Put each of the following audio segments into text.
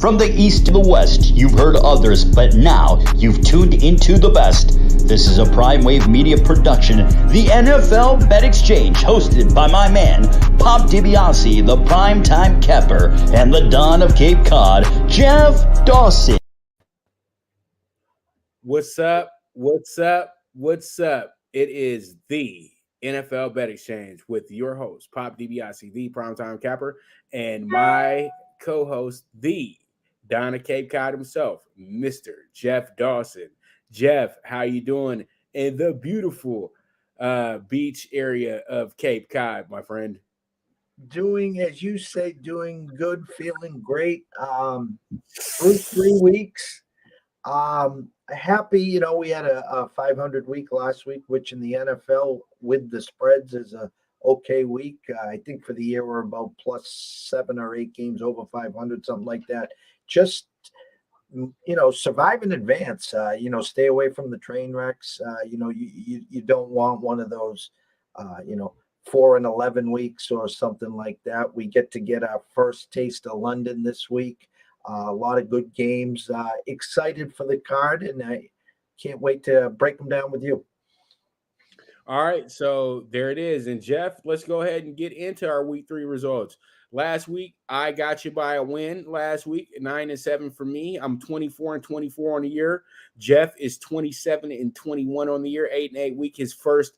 From the east to the west, you've heard others, but now you've tuned into the best. This is a Prime Wave Media production, the NFL Bet Exchange, hosted by my man, Pop DiBiase, the primetime capper, and the Don of Cape Cod, Jeff Dawson. What's up? What's up? What's up? It is the NFL Bet Exchange with your host, Pop DiBiase, the primetime capper, and my co-host, the Don of Cape Cod himself, Mr. Jeff Dawson. Jeff, how you doing in the beautiful beach area of Cape Cod, my friend? Doing, as you say, doing good, feeling great. Through 3 weeks. Happy, we had a 500 week last week, which in the NFL with the spreads is a okay week. I think for the year we're about plus 7 or 8 games over 500, something like that. Just, survive in advance, stay away from the train wrecks. You don't want one of those, 4-11 weeks or something like that. We get our first taste of London this week. A lot of good games. Excited for the card, and I can't wait to break them down with you. All right, so there it is. And Jeff, let's go ahead and get into our week 3 results. Last week, I got you by a win last week, 9-7 for me. I'm 24-24 on the year. Jeff is 27-21 on the year, 8-8 week. His first,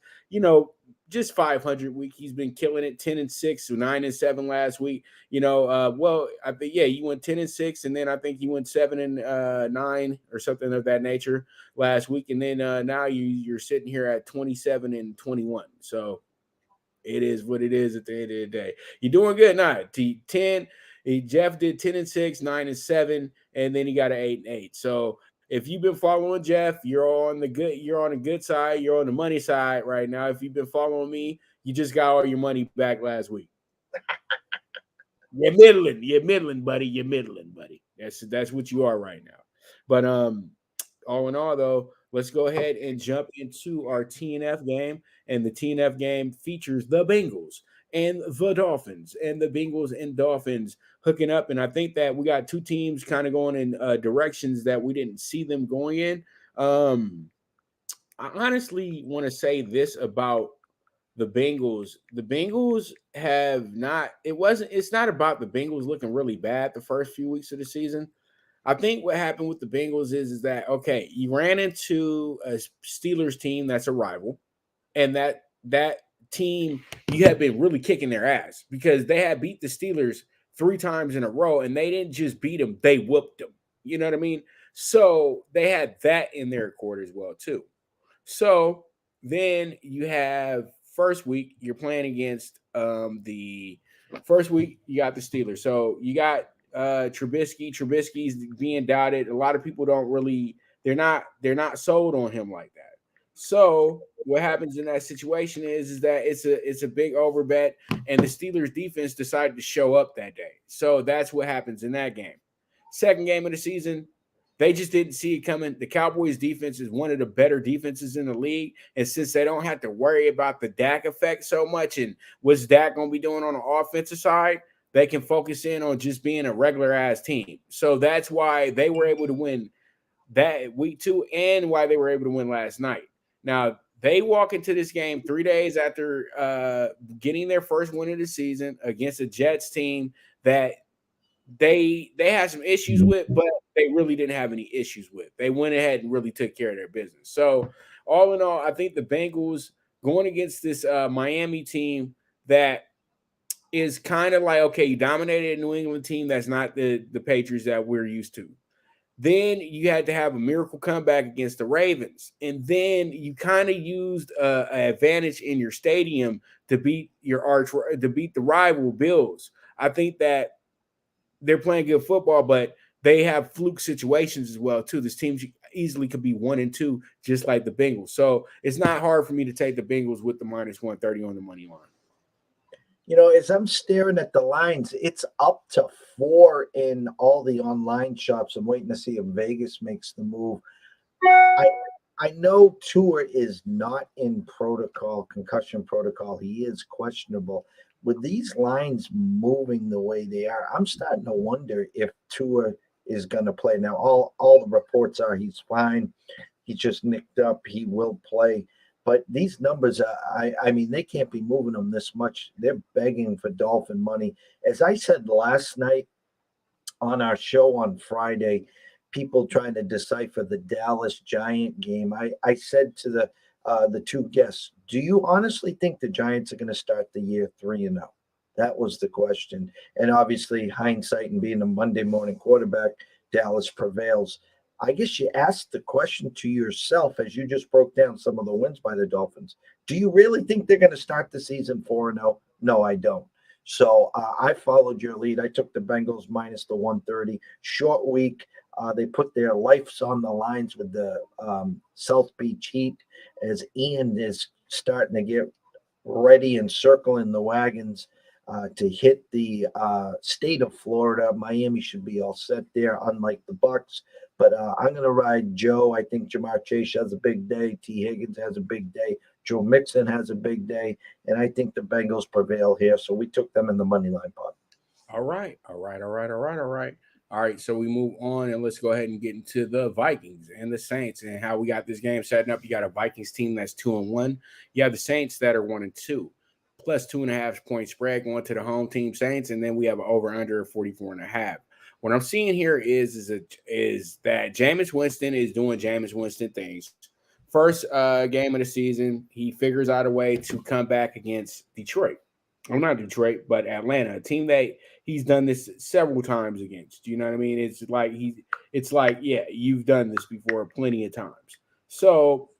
just 500 week. He's been killing it, 10-6, so 9-7 last week. I think you went 10-6, and then I think you went 7-9 or something of that nature last week, and then now you're sitting here at 27-21. So it is what it is at the end of the day. You're doing good now. Jeff did 10-6, 9-7, and then he got an 8-8. So if you've been following Jeff, you're on the good side. You're on the money side right now. If you've been following me, you just got all your money back last week. You're middling, buddy. You're middling, buddy. That's what you are right now. But all in all, though, let's go ahead and jump into our TNF game. And the TNF game features the Bengals and the Dolphins, and the Bengals and Dolphins hooking up. And I think that we got two teams kind of going in directions that we didn't see them going in. I honestly want to say this about the Bengals. The Bengals have not, it's not about the Bengals looking really bad the first few weeks of the season. I think what happened with the Bengals is that, okay, you ran into a Steelers team that's a rival, and that team, you have been really kicking their ass because they had beat the Steelers 3 times in a row, and they didn't just beat them, they whooped them. You know what I mean? So they had that in their court as well, too. So then you have first week, you're playing against the first week, you got the Steelers. So you got Trubisky. Trubisky's being doubted. A lot of people they're not sold on him like that. So what happens in that situation is that it's a big over bet, and the Steelers defense decided to show up that day. So that's what happens in that game. Second game of the season, they just didn't see it coming. The Cowboys defense is one of the better defenses in the league, and since they don't have to worry about the Dak effect so much and what's Dak going to be doing on the offensive side, they can focus in on just being a regular ass team. So that's why they were able to win that week 2 and why they were able to win last night. Now, they walk into this game 3 days after getting their first win of the season against a Jets team that they had some issues with, but they really didn't have any issues with. They went ahead and really took care of their business. So all in all, I think the Bengals going against this Miami team that is kind of like, okay, you dominated a New England team that's not the Patriots that we're used to. Then you had to have a miracle comeback against the Ravens. And then you kind of used an advantage in your stadium to beat the rival Bills. I think that they're playing good football, but they have fluke situations as well, too. This team easily could be 1-2, just like the Bengals. So it's not hard for me to take the Bengals with the minus 130 on the money line. As I'm staring at the lines, it's up to 4 in all the online shops. I'm waiting to see if Vegas makes the move. I know Tua is not in concussion protocol. He is questionable. With these lines moving the way they are, I'm starting to wonder if Tua is going to play. Now, all the reports are he's fine. He's just nicked up. He will play. But these numbers, I mean, they can't be moving them this much. They're begging for Dolphin money. As I said last night on our show on Friday, people trying to decipher the Dallas Giant game, I said to the two guests, do you honestly think the Giants are going to start the year 3-0? That was the question. And obviously, hindsight and being a Monday morning quarterback, Dallas prevails. I guess you asked the question to yourself as you just broke down some of the wins by the Dolphins. Do you really think they're going to start the season 4-0? No, I don't. So I followed your lead. I took the Bengals minus the 130. Short week. They put their lives on the lines with the South Beach Heat as Ian is starting to get ready and circling the wagons to hit the state of Florida. Miami should be all set there, unlike the Bucks. But I'm going to ride Joe. I think Jamar Chase has a big day. T. Higgins has a big day. Joe Mixon has a big day. And I think the Bengals prevail here. So we took them in the money line pot. All right. All right, so we move on and let's go ahead and get into the Vikings and the Saints and how we got this game setting up. You got a Vikings team that's 2-1. You have the Saints that are 1-2, plus 2.5 point spread going to the home team Saints, and then we have an over/under 44.5. What I'm seeing here is that Jameis Winston is doing Jameis Winston things. First game of the season, he figures out a way to come back against Detroit. Well, not Detroit, but Atlanta, a team that he's done this several times against. You know what I mean? It's like, yeah, you've done this before plenty of times. So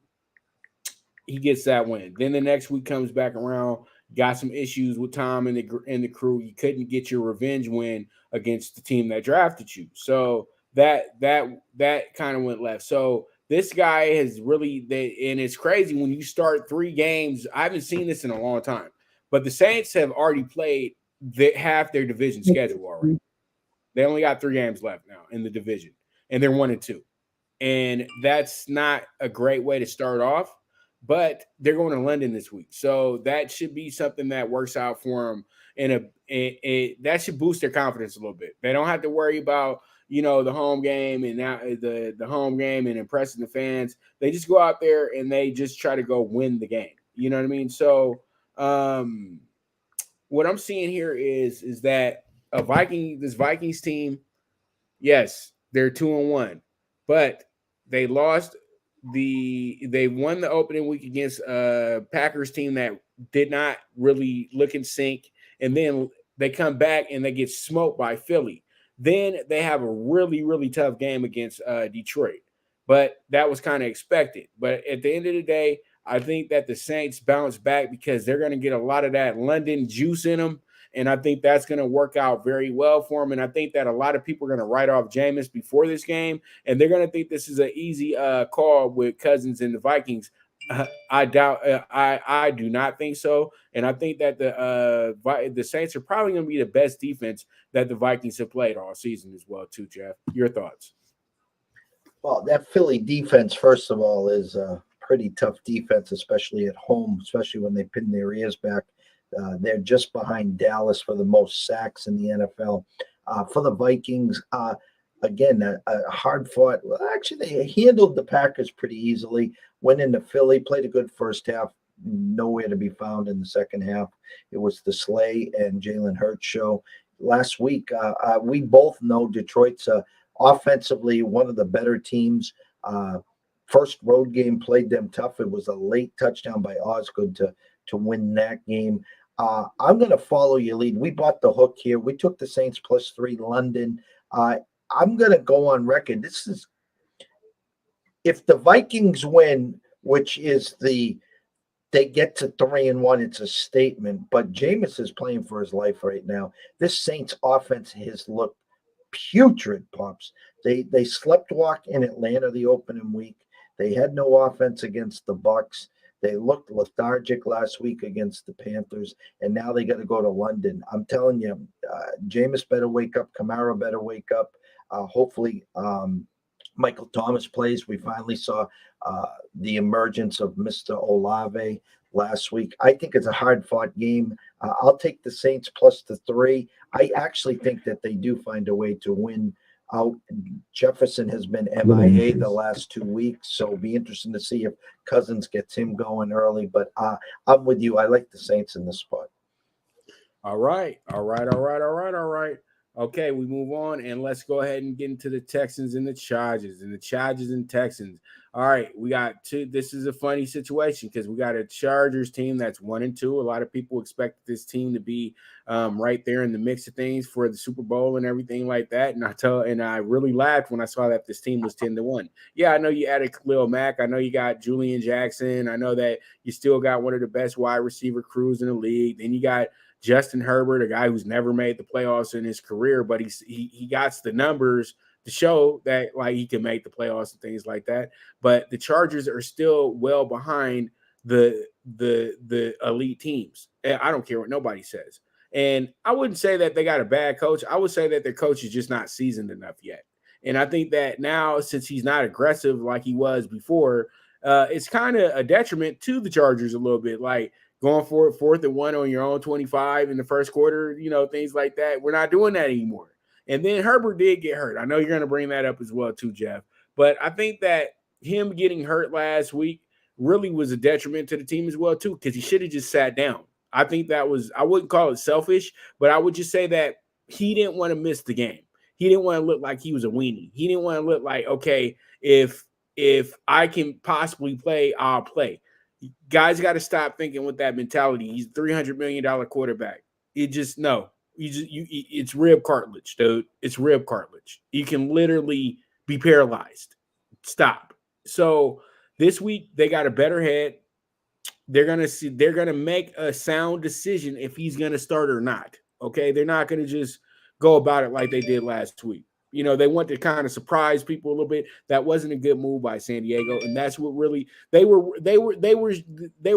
he gets that win. Then the next week comes back around, got some issues with Tom and the crew. You couldn't get your revenge win against the team that drafted you. So that kind of went left. So this guy has really, and it's crazy when you start 3 games. I haven't seen this in a long time. But the Saints have already played half their division schedule already. They only got 3 games left now in the division, and they're 1-2. And that's not a great way to start off, but they're going to London this week. So that should be something that works out for them, and that should boost their confidence a little bit. They don't have to worry about, the home game and now the home game and impressing the fans. They just go out there and they just try to go win the game. You know what I mean? So what I'm seeing here is that this Vikings team, yes, they're 2-1, but they lost they won the opening week against a Packers team that did not really look in sync, and then they come back and they get smoked by Philly. Then they have a really, really tough game against Detroit, but that was kind of expected. But at the end of the day, I think that the Saints bounce back because they're going to get a lot of that London juice in them, and I think that's going to work out very well for them. And I think that a lot of people are going to write off Jameis before this game, and they're going to think this is an easy call with Cousins and the Vikings. I doubt. I do not think so, and I think that the Saints are probably going to be the best defense that the Vikings have played all season as well, too. Jeff, your thoughts? Well, that Philly defense, first of all, is pretty tough defense, especially at home, especially when they pin their ears back. They're just behind Dallas for the most sacks in the NFL. For the Vikings, again, a hard-fought. Well, actually, they handled the Packers pretty easily. Went into Philly, played a good first half, nowhere to be found in the second half. It was the Slay and Jalen Hurts show. Last week, we both know Detroit's offensively one of the better teams. First road game played them tough. It was a late touchdown by Osgood to win that game. I'm going to follow your lead. We bought the hook here. We took the Saints +3 London. I'm going to go on record. This is, if the Vikings win, which is they get to 3-1, it's a statement. But Jameis is playing for his life right now. This Saints offense has looked putrid, Pops. They sleptwalk in Atlanta the opening week. They had no offense against the Bucks. They looked lethargic last week against the Panthers, and now they got to go to London. I'm telling you, Jameis better wake up. Kamara better wake up. Hopefully, Michael Thomas plays. We finally saw the emergence of Mr. Olave last week. I think it's a hard-fought game. I'll take the Saints +3. I actually think that they do find a way to win out. Jefferson has been MIA the last 2 weeks, so it'll be interesting to see if Cousins gets him going early. But I'm with you. I like the Saints in this spot. All right. Okay, we move on, and let's go ahead and get into the Texans and the Chargers and Texans. All right, we got two. This is a funny situation because we got a Chargers team that's 1-2. A lot of people expect this team to be right there in the mix of things for the Super Bowl and everything like that. And I really laughed when I saw that this team was 10-1. Yeah, I know you added Khalil Mack. I know you got Julian Jackson. I know that you still got one of the best wide receiver crews in the league. Then you got Justin Herbert, a guy who's never made the playoffs in his career, but he got the numbers to show that like he can make the playoffs and things like that. But the Chargers are still well behind the elite teams. And I don't care what nobody says. And I wouldn't say that they got a bad coach. I would say that their coach is just not seasoned enough yet. And I think that now, since he's not aggressive like he was before, it's kind of a detriment to the Chargers a little bit. Like, going for it 4th and 1 on your own 25 in the first quarter, things like that. We're not doing that anymore. And then Herbert did get hurt. I know you're going to bring that up as well too, Jeff. But I think that him getting hurt last week really was a detriment to the team as well too, because he should have just sat down. I think that was, I wouldn't call it selfish, but I would just say that he didn't want to miss the game. He didn't want to look like he was a weenie. He didn't want to look like, okay, if I can possibly play, I'll play. Guys got to stop thinking with that mentality. He's a $300 million quarterback. It's rib cartilage, dude. It's rib cartilage. You can literally be paralyzed. Stop. So this week they got a better head. They're gonna make a sound decision if he's gonna start or not. Okay, they're not gonna just go about it like they did last week. They want to kind of surprise people a little bit. That wasn't a good move by San Diego, and that's what really they were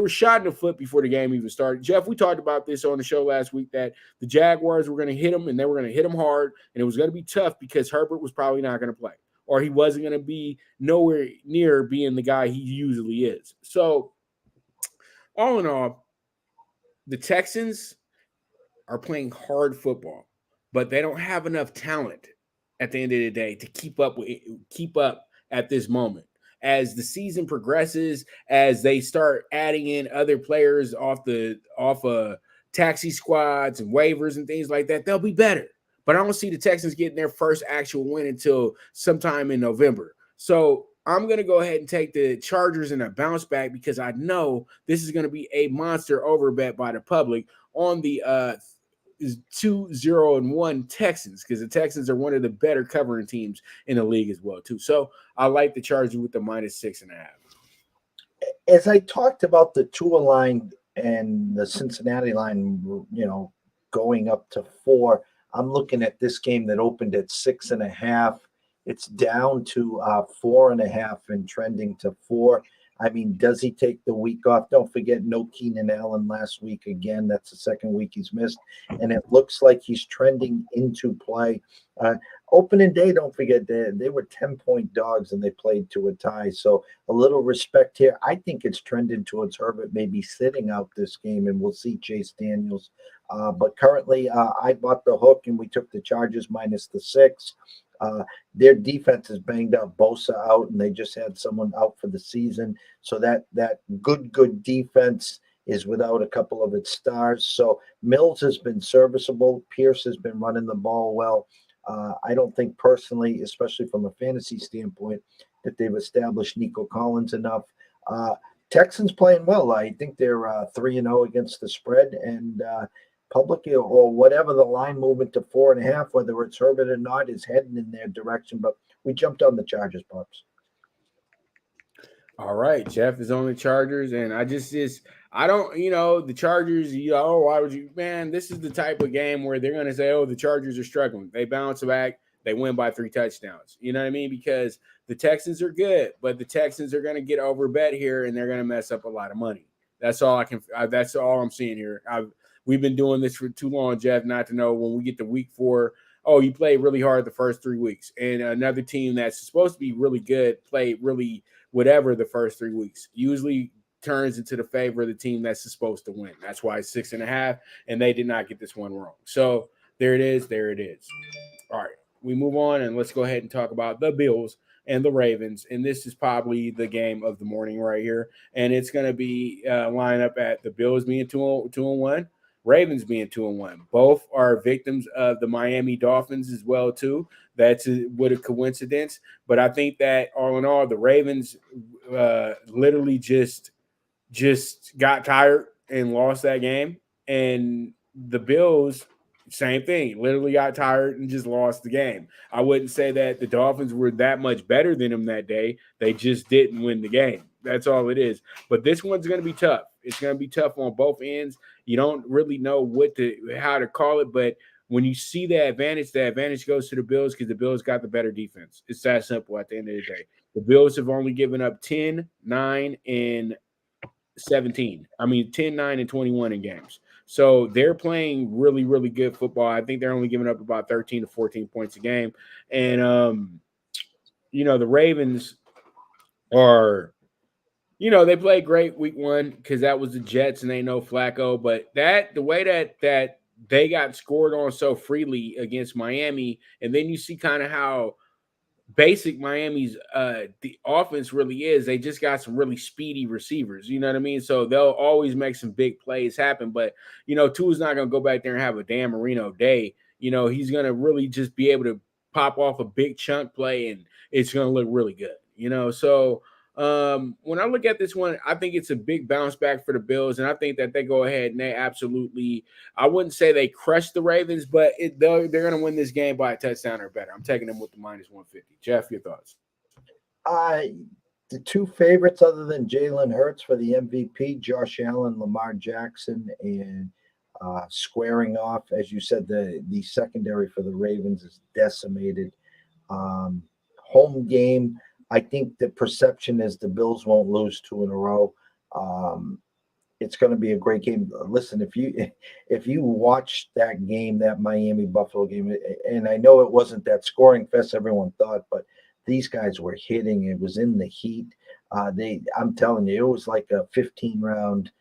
shot in the foot before the game even started. Jeff, we talked about this on the show last week that the Jaguars were going to hit them, and they were going to hit them hard, and it was going to be tough because Herbert was probably not going to play, or he wasn't going to be nowhere near being the guy he usually is. So, all in all, the Texans are playing hard football, but they don't have enough talent at the end of the day to keep up at this moment. As the season progresses, as they start adding in other players off taxi squads and waivers and things like that, they'll be better. But I don't see the Texans getting their first actual win until sometime in November. So I'm going to go ahead and take the Chargers in a bounce back because I know this is going to be a monster over bet by the public on the 2-0-1 Texans, because the Texans are one of the better covering teams in the league as well too. So I like the Chargers with the -6.5. As I talked about the Tua line and the Cincinnati line, going up to 4, I'm looking at this game that opened at 6.5. It's down to 4.5 and trending to 4. I mean, does he take the week off? Don't forget, no Keenan Allen last week again. That's the second week he's missed. And it looks like he's trending into play. Opening day, don't forget, they were 10-point dogs and they played to a tie. So a little respect here. I think it's trending towards Herbert maybe sitting out this game, and we'll see Chase Daniels. But currently, I bought the hook, and we took the Chargers -6. Their defense is banged up. Bosa out, and they just had someone out for the season. So that good defense is without a couple of its stars. So Mills has been serviceable. Pierce has been running the ball well. I don't think personally, especially from a fantasy standpoint, that they've established Nico Collins enough. Texans playing well. I think they're 3-0 against the spread, and public or whatever the line movement to 4.5, whether it's Herbert or not, is heading in their direction. But we jumped on the Chargers, Pops. All right, Jeff is on the Chargers, and I don't, the Chargers, why would you, man, this is the type of game where they're going to say, oh, the Chargers are struggling. They bounce back, they win by 3 touchdowns. You know what I mean? Because the Texans are good, but the Texans are going to get overbet here, and they're going to mess up a lot of money. That's all that's all I'm seeing here. We've been doing this for too long, Jeff, not to know when we get to week 4, oh, you played really hard the first 3 weeks. And another team that's supposed to be really good played really whatever the first 3 weeks. Usually turns into the favor of the team that's supposed to win. That's why it's 6.5, and they did not get this one wrong. So there it is. All right. we move on and let's go ahead and talk about the Bills and the Ravens. And this is probably the game of the morning right here. And it's going to be line up at the Bills being 2-1, Ravens being 2-1. Both are victims of the Miami Dolphins as well, too. That's what a coincidence. But I think that all in all, the Ravens literally just got tired and lost that game. And the Bills, same thing, literally got tired and just lost the game. I wouldn't say that the Dolphins were that much better than them that day. They just didn't win the game. That's all it is. But this one's going to be tough. It's going to be tough on both ends. You don't really know how to call it, but when you see the advantage goes to the Bills because the Bills got the better defense. It's that simple at the end of the day. The Bills have only given up 10, 9, and 17. 10, 9, and 21 in games. So they're playing really, really good football. I think they're only giving up about 13 to 14 points a game. And, the Ravens are, they played great week 1 because that was the Jets and they know Flacco. But the way that they got scored on so freely against Miami, and then you see kind of how basic Miami's the offense really is. They just got some really speedy receivers. You know what I mean? So they'll always make some big plays happen. But, Tua's not going to go back there and have a Dan Marino day. He's going to really just be able to pop off a big chunk play, and it's going to look really good. So when I look at this one, I think it's a big bounce back for the Bills, and I think that they go ahead and they absolutely, I wouldn't say they crush the Ravens, but they're going to win this game by a touchdown or better. I'm taking them with the minus 150. Jeff, your thoughts? The two favorites other than Jalen Hurts for the MVP, Josh Allen, Lamar Jackson, and squaring off, as you said, the secondary for the Ravens is decimated. Home game, I think the perception is the Bills won't lose 2 in a row. It's going to be a great game. Listen, if you watch that game, that Miami Buffalo game, and I know it wasn't that scoring fest everyone thought, but these guys were hitting. It was in the heat. I'm telling you, it was like a 15-round,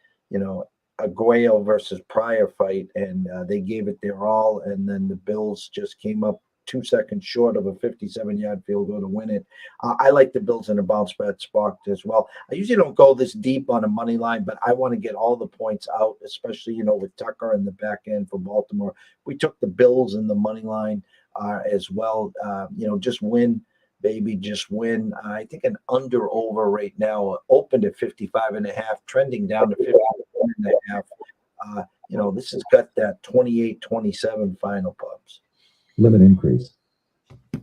Aguayo versus Pryor fight, and they gave it their all. And then the Bills just came up 2 seconds short of a 57-yard field goal to win it. I like the Bills in a bounce back spot as well. I usually don't go this deep on a money line, but I want to get all the points out, especially, with Tucker in the back end for Baltimore. We took the Bills in the money line as well. Just win, baby, just win. I think an under over right now opened at 55.5, trending down to 51.5. This has got that 28-27 final, Pubs. Limit increase.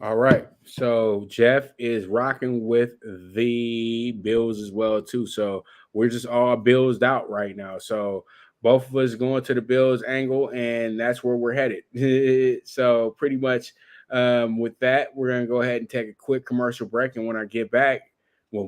All right. So Jeff is rocking with the Bills as well, too. So we're just all Billsed out right now. So both of us going to the Bills angle, and that's where we're headed. So pretty much with that, we're going to go ahead and take a quick commercial break. And when we get back, we'll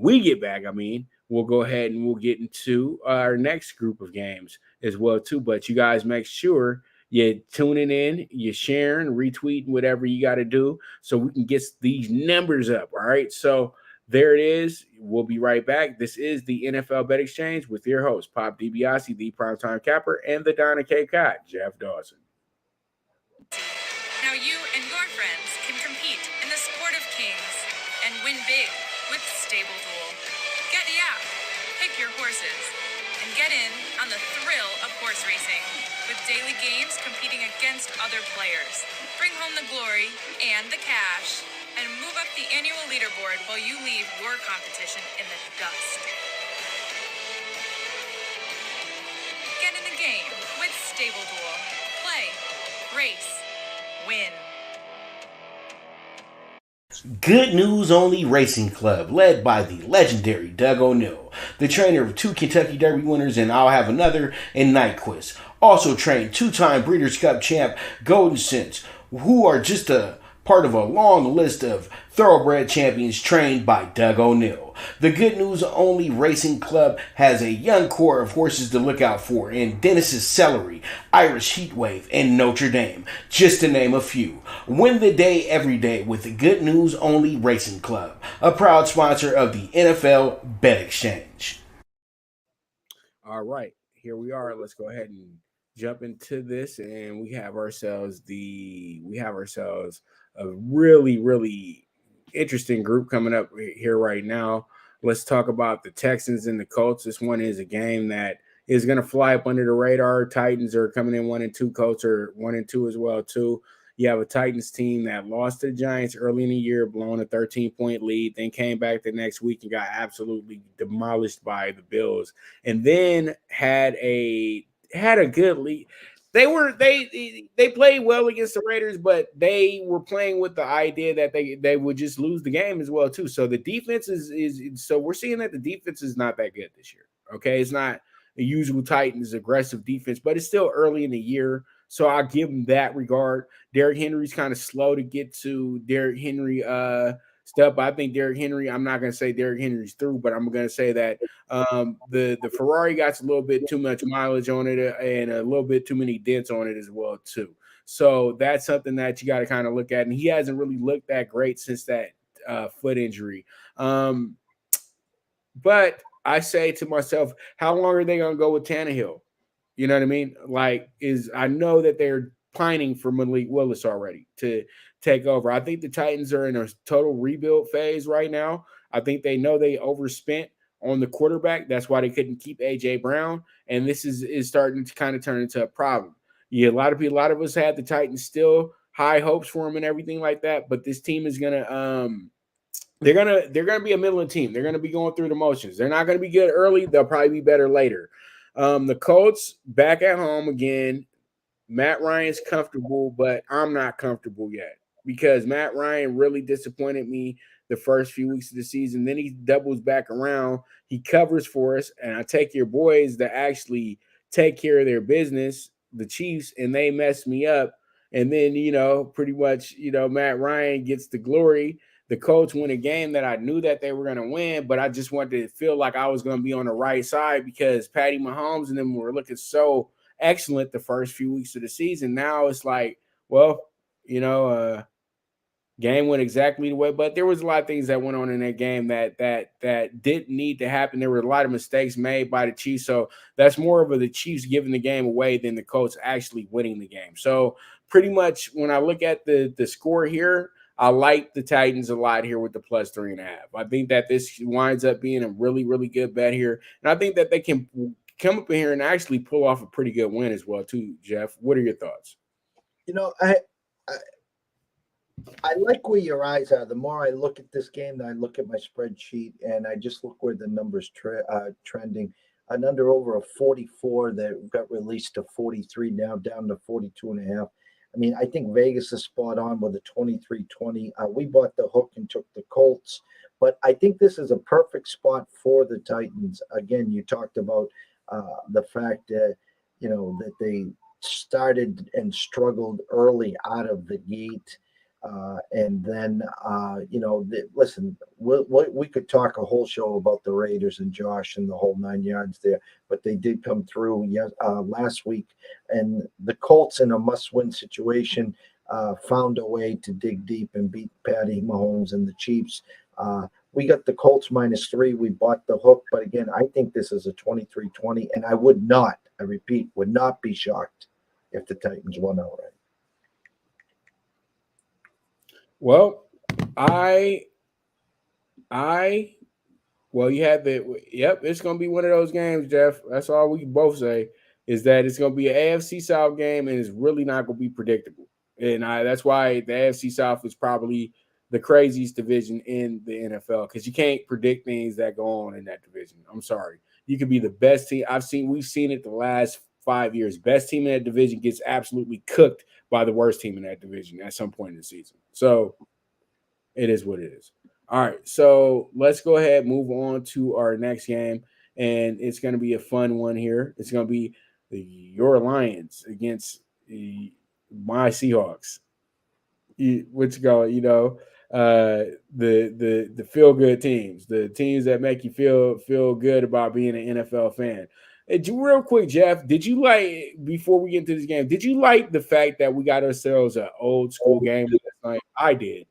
go ahead and we'll get into our next group of games as well, too. But you guys make sure you're tuning in, you're sharing, retweeting, whatever you got to do so we can get these numbers up, all right? So there it is. We'll be right back. This is the NFL Bet Exchange with your host, Pop DiBiase, the Primetime Capper, and the Donna K. Cott, Jeff Dawson. Now you and your friends can compete in the sport of kings and win big with Stable Duel. Get the app, pick your horses, and get in on the thrill of horse racing. With daily games competing against other players. Bring home the glory and the cash, and move up the annual leaderboard while you leave your competition in the dust. Get in the game with Stable Duel. Play, race, win. Good News Only Racing Club, led by the legendary Doug O'Neill, the trainer of 2 Kentucky Derby winners, and I'll have another in Nyquist. Also trained 2-time Breeders' Cup champ Golden Sense, who are just a part of a long list of thoroughbred champions trained by Doug O'Neill. The Good News Only Racing Club has a young core of horses to look out for in Dennis's Celery, Irish Heatwave, and Notre Dame, just to name a few. Win the day every day with the Good News Only Racing Club, a proud sponsor of the NFL Bet Exchange. All right, here we are. Let's go ahead and jump into this, and we have ourselves really, really interesting group coming up here right now. Let's talk about the Texans and the Colts. This one is a game that is going to fly up under the radar. Titans are coming in 1-2. Colts are 1-2 as well too. You have a Titans team that lost to the Giants early in the year, blowing a 13-point lead, then came back the next week and got absolutely demolished by the Bills, and then had a good lead. They played well against the Raiders, but they were playing with the idea that they would just lose the game as well too. So the defense is so we're seeing that the defense is not that good this year. Okay, it's not the usual Titans aggressive defense, but it's still early in the year. So I'll give them that regard. Derrick Henry's kind of slow to get to Derrick Henry stuff. But I think Derrick Henry, I'm not going to say Derrick Henry's through, but I'm going to say that the Ferrari got a little bit too much mileage on it and a little bit too many dents on it as well too. So that's something that you got to kind of look at. And he hasn't really looked that great since that foot injury. But I say to myself, how long are they going to go with Tannehill? You know what I mean? I know that they're pining for Malik Willis already to take over. I think the Titans are in a total rebuild phase right now. I think they know they overspent on the quarterback. That's why they couldn't keep A.J. Brown. And this is starting to kind of turn into a problem. Yeah, a lot of us had the Titans still high hopes for them and everything like that. But this team is gonna they're gonna be a middling team. They're gonna be going through the motions. They're not gonna be good early. They'll probably be better later. The Colts back at home again. Matt Ryan's comfortable, but I'm not comfortable yet because Matt Ryan really disappointed me the first few weeks of the season. Then he doubles back around. He covers for us, and I take your boys that actually take care of their business, the Chiefs, and they mess me up. And then, pretty much, Matt Ryan gets the glory. The Colts win a game that I knew that they were going to win, but I just wanted to feel like I was going to be on the right side because Patty Mahomes and them were looking so excellent the first few weeks of the season. Now it's like, well, game went exactly the way, but there was a lot of things that went on in that game that didn't need to happen. There were a lot of mistakes made by the Chiefs, so that's more of the Chiefs giving the game away than the Colts actually winning the game. So pretty much when I look at the score here, I like the Titans a lot here with the plus 3.5. I think that this winds up being a really, really good bet here. And I think that they can come up in here and actually pull off a pretty good win as well, too, Jeff. What are your thoughts? I like where your eyes are. The more I look at this game, I look at my spreadsheet, and I just look where the numbers trending. An under over a 44 that got released to 43, now down to 42.5. I mean, I think Vegas is spot on with a 23-20. We bought the hook and took the Colts, but I think this is a perfect spot for the Titans. Again, you talked about the fact that, that they started and struggled early out of the gate. And then, listen, we could talk a whole show about the Raiders and Josh and the whole 9 yards there, but they did come through last week. And the Colts, in a must-win situation, found a way to dig deep and beat Patty Mahomes and the Chiefs. We got the Colts -3. We bought the hook. But again, I think this is a 23-20, and I would not be shocked if the Titans won outright. Well, you had it's going to be one of those games, Jeff. That's all we can both say is that it's going to be an AFC South game and it's really not going to be predictable. And that's why the AFC South is probably the craziest division in the NFL because you can't predict things that go on in that division. I'm sorry. You could be the best team. We've seen it the last 5 years. Best team in that division gets absolutely cooked by the worst team in that division at some point in the season. So it is what it is. All right, so let's go ahead and move on to our next game, and it's going to be a fun one here. It's going to be your Lions against my Seahawks. The feel-good teams, the teams that make you feel good about being an NFL fan. Real quick, Jeff, before we get into this game, did you like the fact that we got ourselves an old school game last night? I did.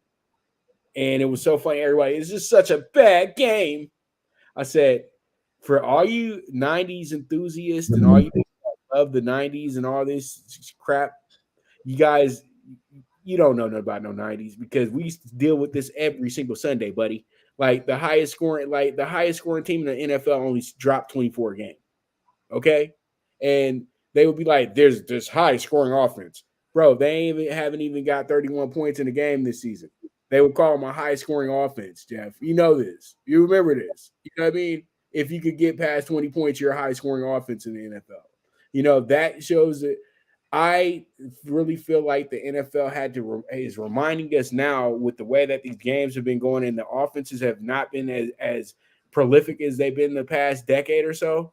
And it was so funny. Everybody, it's just such a bad game. I said, for all you 90s enthusiasts and all you love the 90s and all this crap, you guys, you don't know nothing about no 90s because we used to deal with this every single Sunday, buddy. Like the highest scoring team in the NFL only dropped 24 a game. Okay. And they would be like, there's this high scoring offense. Bro, they haven't even got 31 points in the game this season. They would call them a high scoring offense, Jeff. You know this. You remember this. You know what I mean? If you could get past 20 points, you're a high scoring offense in the NFL. You know, that shows that I really feel like the NFL is reminding us now with the way that these games have been going and the offenses have not been as prolific as they've been in the past decade or so.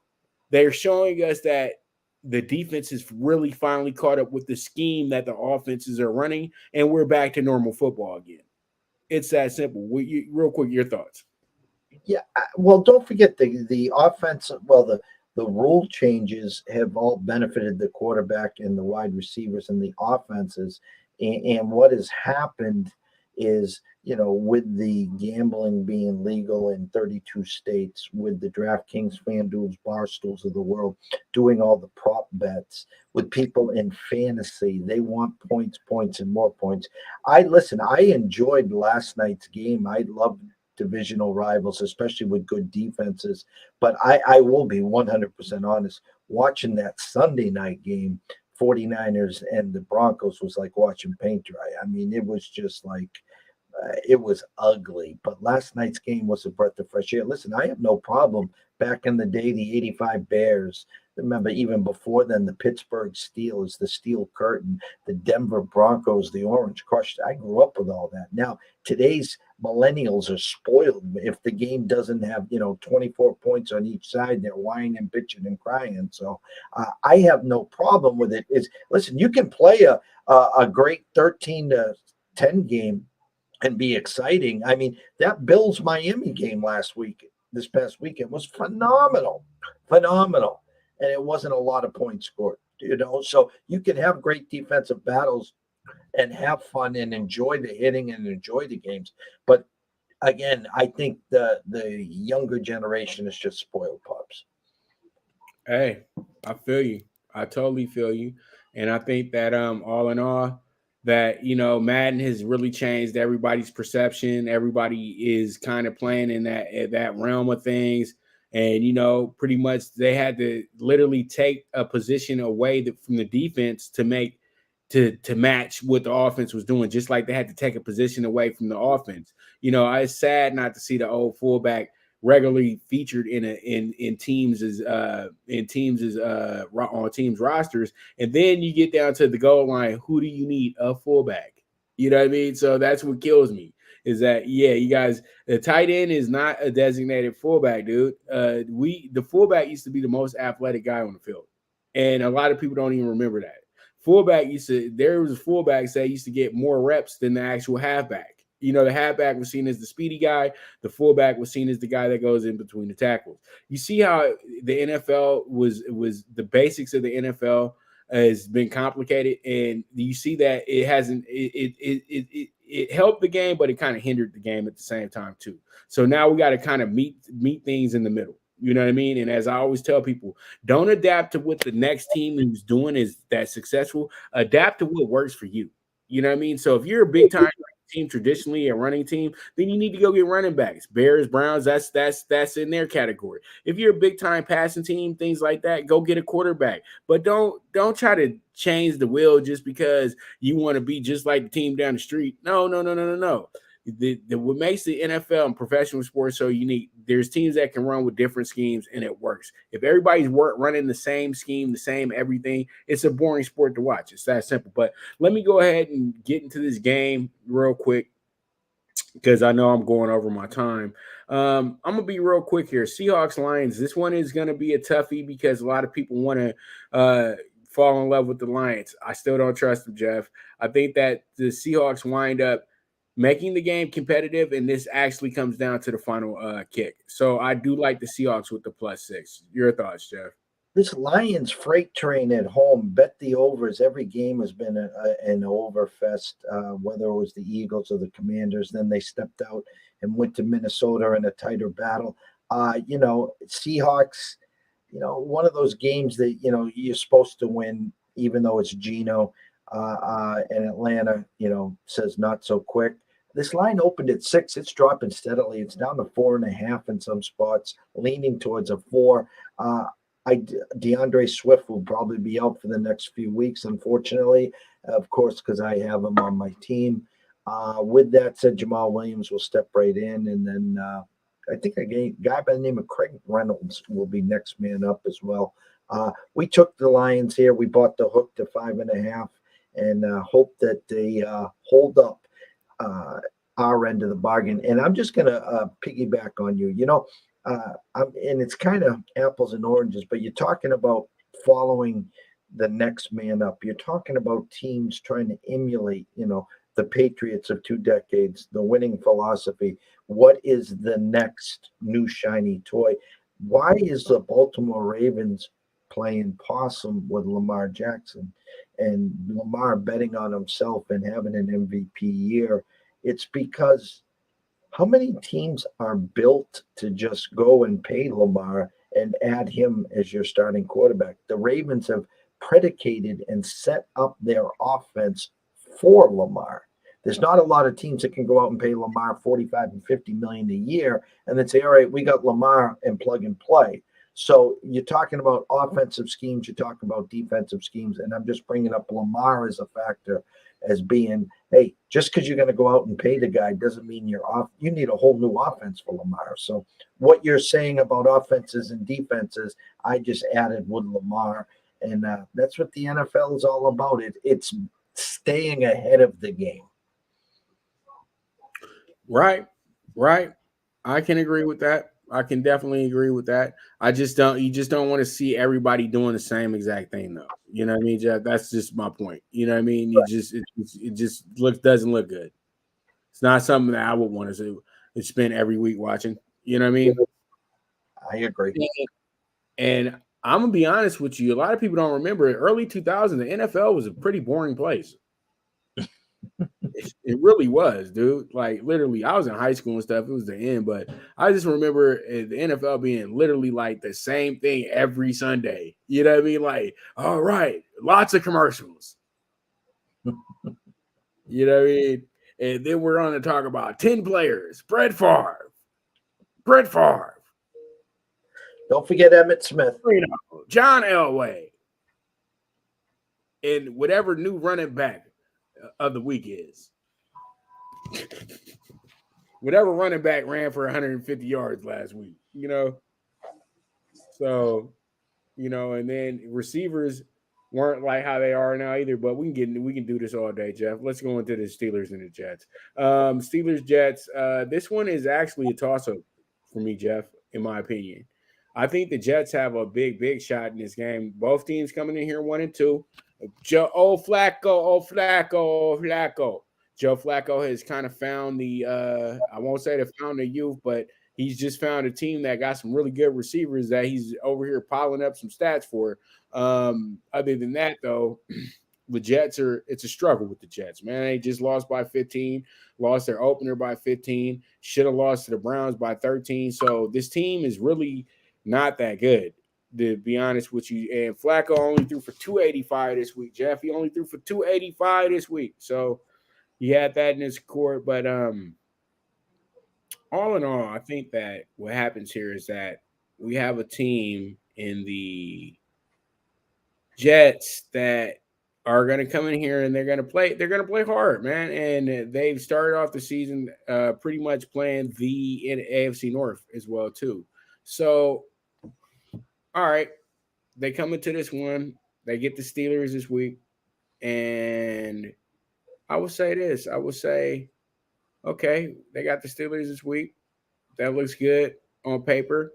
They're showing us that the defense is really finally caught up with the scheme that the offenses are running, and we're back to normal football again. It's that simple. Real quick, your thoughts. Yeah, well, don't forget the offense. Well, the rule changes have all benefited the quarterback and the wide receivers and the offenses. And what has happened is, with the gambling being legal in 32 states, with the DraftKings, FanDuel's, Barstools of the world doing all the prop bets, with people in fantasy, they want points, and more points. I enjoyed last night's game. I loved divisional rivals, especially with good defenses. But I will be 100% honest, watching that Sunday night game, 49ers and the Broncos, was like watching paint dry. I mean, it was just like, it was ugly. But last night's game was a breath of fresh air. Listen, I have no problem. Back in the day, the 85 Bears, remember even before then, the Pittsburgh Steelers, the Steel Curtain, the Denver Broncos, the Orange Crush. I grew up with all that. Now, today's millennials are spoiled. If the game doesn't have, 24 points on each side, they're whining and bitching and crying. So I have no problem with it. Listen, you can play a great 13-10 game and be exciting. I mean, that Bills Miami game this past weekend was phenomenal. And it wasn't a lot of points scored, so you can have great defensive battles and have fun and enjoy the hitting and enjoy the games. But again, I think the younger generation is just spoiled pups. Hey, I feel you. I totally feel you. And I think that all in all, that Madden has really changed everybody's perception. Everybody is kind of playing in that realm of things. And pretty much they had to literally take a position away from the defense to match what the offense was doing, just like they had to take a position away from the offense. It's sad not to see the old fullback regularly featured on teams' rosters, and then you get down to the goal line. Who do you need? A fullback. You know what I mean? So that's what kills me. Is that you guys? The tight end is not a designated fullback, dude. The fullback used to be the most athletic guy on the field, and a lot of people don't even remember that. There was fullbacks that used to get more reps than the actual halfback. The halfback was seen as the speedy guy. The fullback was seen as the guy that goes in between the tackles. You see how the NFL was the basics of the NFL has been complicated, and you see that it hasn't. It helped the game, but it kind of hindered the game at the same time too. So now we got to kind of meet things in the middle. You know what I mean? And as I always tell people, don't adapt to what the next team who's doing is that successful. Adapt to what works for you. You know what I mean? So if you're a big time team, traditionally a running team, then you need to go get running backs. Bears, Browns, that's in their category. If you're a big time passing team, things like that, go get a quarterback. But don't try to change the wheel just because you want to be just like the team down the street. No. What makes the NFL and professional sports so unique, there's teams that can run with different schemes and it works. If everybody's running the same scheme, the same everything, it's a boring sport to watch. It's that simple. But let me go ahead and get into this game real quick because I know I'm going over my time. I'm going to be real quick here. Seahawks Lions, this one is going to be a toughie because a lot of people want to fall in love with the Lions. I still don't trust them, Jeff. I think that the Seahawks wind up making the game competitive, and this actually comes down to the final kick. So I do like the Seahawks with the +6. Your thoughts, Jeff? This Lions freight train at home, bet the overs. Every game has been an overfest, whether it was the Eagles or the Commanders. Then they stepped out and went to Minnesota in a tighter battle. Seahawks, one of those games that, you're supposed to win, even though it's Geno. and Atlanta, says not so quick. This line opened at 6. It's dropping steadily. It's down to 4.5 in some spots, leaning towards a 4. DeAndre Swift will probably be out for the next few weeks, unfortunately, of course, because I have him on my team. With that said, Jamal Williams will step right in, and then I think a guy by the name of Craig Reynolds will be next man up as well. We took the Lions here. We bought the hook to 5.5, and hope that they hold up our end of the bargain. And I'm just going to piggyback on you. And it's kind of apples and oranges, but you're talking about following the next man up. You're talking about teams trying to emulate, the Patriots of 2 decades, the winning philosophy. What is the next new shiny toy? Why is the Baltimore Ravens playing possum with Lamar Jackson and Lamar betting on himself and having an MVP year? It's because how many teams are built to just go and pay Lamar and add him as your starting quarterback? The Ravens have predicated and set up their offense for Lamar. There's not a lot of teams that can go out and pay Lamar 45 and 50 million a year and then say, all right, we got Lamar and plug and play. So you're talking about offensive schemes, you're talking about defensive schemes, and I'm just bringing up Lamar as a factor as being, hey, just because you're going to go out and pay the guy doesn't mean you're off. You need a whole new offense for Lamar. So what you're saying about offenses and defenses, I just added with Lamar, and that's what the NFL is all about. It's staying ahead of the game. Right. I can agree with that. I can definitely agree with that. You just don't want to see everybody doing the same exact thing though. You know what I mean, Jeff? That's just my point. You know what I mean? It just doesn't look good. It's not something that I would want to spend every week watching. You know what I mean? I agree. And I'm gonna be honest with you. A lot of people don't remember early 2000s. The NFL was a pretty boring place. It really was, dude. Like literally, I was in high school and stuff. It was the end, but I just remember the NFL being literally like the same thing every Sunday. You know what I mean? Like, all right, lots of commercials. You know what I mean? And then we're on to talk about 10 players. Brett Favre. Don't forget Emmitt Smith. John Elway. And whatever new running back of the week is. Whatever running back ran for 150 yards last week, So, and then receivers weren't like how they are now either, but we can do this all day, Jeff. Let's go into the Steelers and the Jets. Steelers, Jets. This one is actually a toss-up for me, Jeff, in my opinion. I think the Jets have a big shot in this game. Both teams coming in here 1-2. Joe Flacco. Joe Flacco has kind of found I won't say found the youth, but he's just found a team that got some really good receivers that he's over here piling up some stats for. Other than that, though, the Jets it's a struggle with the Jets, man. They just lost by 15, lost their opener by 15, should have lost to the Browns by 13. So this team is really not that good, to be honest with you. And Flacco only threw for 285 this week, Jeff. He only threw for 285 this week. So he had that in his court. But all in all, I think that what happens here is that we have a team in the Jets that are going to come in here and they're going to play hard, man. And they've started off the season pretty much playing the AFC North as well, too. So, all right, they come into this one. They get the Steelers this week. And I will say this. I will say, okay, they got the Steelers this week. That looks good on paper.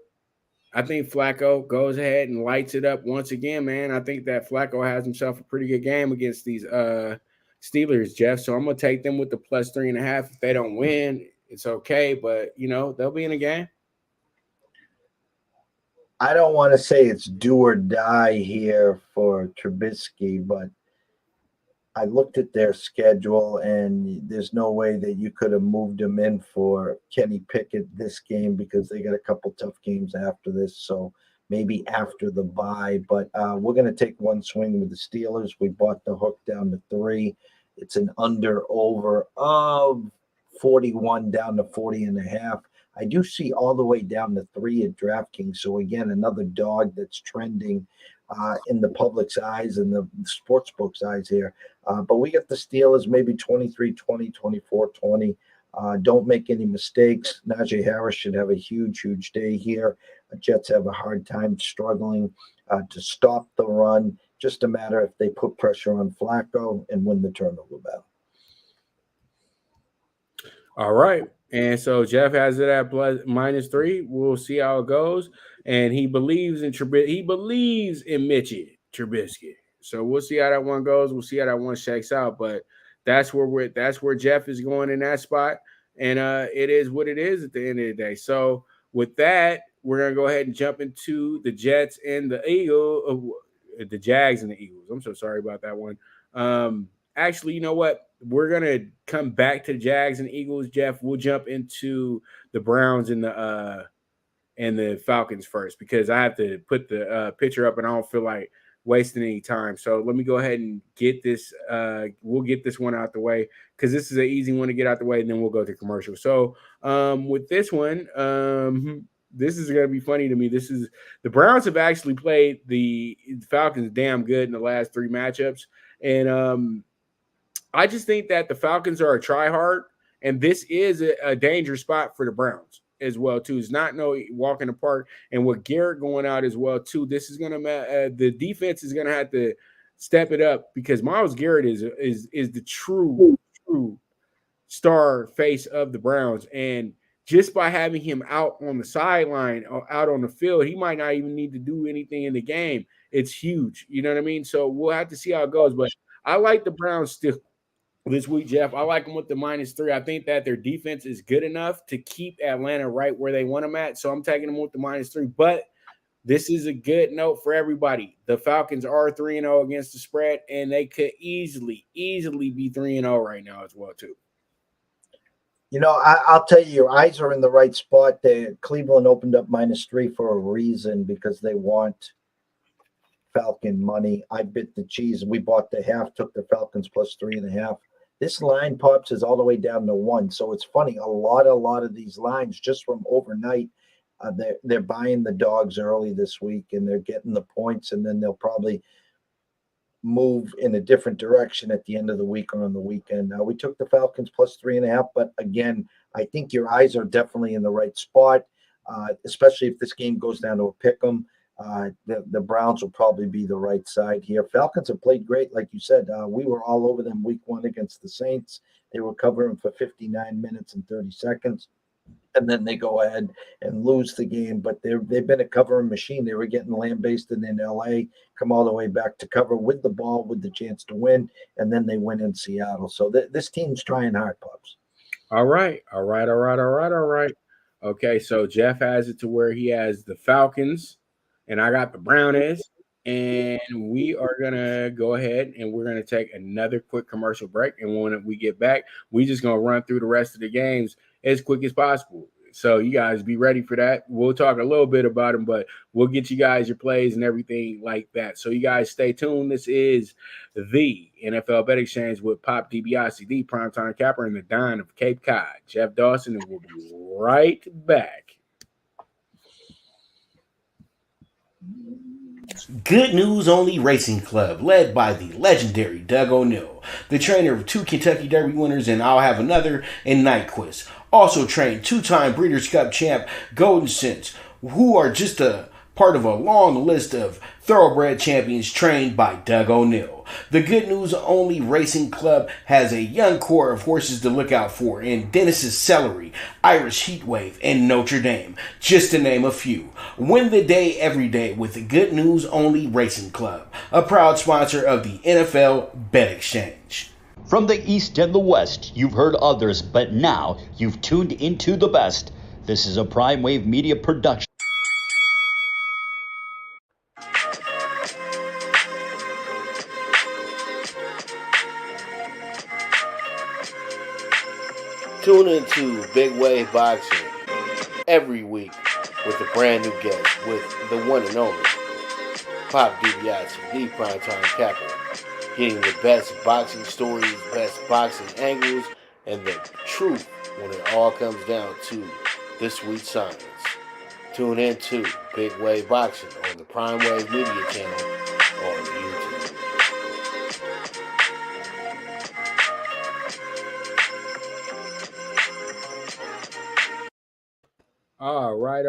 I think Flacco goes ahead and lights it up once again, man. I think that Flacco has himself a pretty good game against these Steelers, Jeff. So I'm going to take them with the plus 3.5. If they don't win, it's okay. But, they'll be in a game. I don't want to say it's do or die here for Trubisky, but I looked at their schedule, and there's no way that you could have moved him in for Kenny Pickett this game because they got a couple tough games after this. So maybe after the bye. But we're going to take one swing with the Steelers. We bought the hook down to 3. It's an under-over of 41 down to 40.5. I do see all the way down to 3 at DraftKings. So again, another dog that's trending in the public's eyes and the sportsbook's eyes here. But we got the Steelers maybe 23-20, 24-20. Don't make any mistakes. Najee Harris should have a huge, huge day here. Jets have a hard time struggling to stop the run. Just a matter if they put pressure on Flacco and win the turnover battle. All right. And so Jeff has it at -3. We'll see how it goes. And he believes in Mitchie Trubisky. So we'll see how that one goes. We'll see how that one shakes out. But that's where Jeff is going in that spot. And it is what it is at the end of the day. So with that, we're gonna go ahead and jump into the Jets and the the Jags and the Eagles. I'm so sorry about that one. Actually, you know what? We're gonna come back to the Jags and Eagles, Jeff. We'll jump into the Browns and the Falcons first because I have to put the picture up and I don't feel like wasting any time. So let me go ahead and get this. We'll get this one out the way because this is an easy one to get out the way, and then we'll go to commercial. So with this one, this is going to be funny to me. This is the Browns have actually played the Falcons damn good in the last 3 matchups, and I just think that the Falcons are a try-hard, and this is a dangerous spot for the Browns as well, too. It's not no walk in the park, and with Garrett going out as well, too, this is going to the defense is going to have to step it up because Myles Garrett is the true star face of the Browns, and just by having him out on the sideline or out on the field, he might not even need to do anything in the game. It's huge. You know what I mean? So we'll have to see how it goes, but I like the Browns still this week, Jeff. I like them with the -3. I think that their defense is good enough to keep Atlanta right where they want them at. So I'm taking them with the -3. But this is a good note for everybody. The Falcons are 3-0 against the spread, and they could easily be 3-0 right now as well, too. You know, I'll tell you, your eyes are in the right spot. Cleveland opened up -3 for a reason because they want Falcon money. I bit the cheese. We bought the half, took the Falcons +3.5. This line pops is all the way down to 1. So it's funny. A lot of these lines just from overnight, they're buying the dogs early this week and they're getting the points, and then they'll probably move in a different direction at the end of the week or on the weekend. Now we took the Falcons +3.5, but again, I think your eyes are definitely in the right spot, especially if this game goes down to a pick 'em. The Browns will probably be the right side here. Falcons have played great, like you said. We were all over them week 1 against the Saints. They were covering for 59 minutes and 30 seconds. And then they go ahead and lose the game. But they've been a covering machine. They were getting lambasted in L.A., come all the way back to cover with the ball, with the chance to win, and then they win in Seattle. So this team's trying hard, Pups. All right. Okay, so Jeff has it to where he has the Falcons, and I got the Brownies. And we are going to go ahead and we're going to take another quick commercial break. And when we get back, we're just going to run through the rest of the games as quick as possible. So you guys be ready for that. We'll talk a little bit about them, but we'll get you guys your plays and everything like that. So you guys stay tuned. This is the NFL Bet Exchange with Pop DiBiase, the primetime capper, and the Don of Cape Cod, Jeff Dawson, and we'll be right back. Good News Only Racing Club, led by the legendary Doug O'Neill, the trainer of 2 Kentucky Derby winners, and I'll have another in Nyquist. Also trained 2-time Breeders' Cup champ Golden Sense, who are just a part of a long list of thoroughbred champions trained by Doug O'Neill. The Good News Only Racing Club has a young core of horses to look out for in Dennis's Celery, Irish Heatwave, and Notre Dame, just to name a few. Win the day every day with the Good News Only Racing Club, a proud sponsor of the NFL Bet Exchange. From the East and the West, you've heard others, but now you've tuned into the best. This is a Prime Wave Media production. Tune into Big Wave Boxing every week with a brand new guest, with the one and only Pop DiBiase, the primetime capper, getting the best boxing stories, best boxing angles, and the truth when it all comes down to the sweet science. Tune in to Big Wave Boxing on the Prime Wave Media channel on YouTube. All right.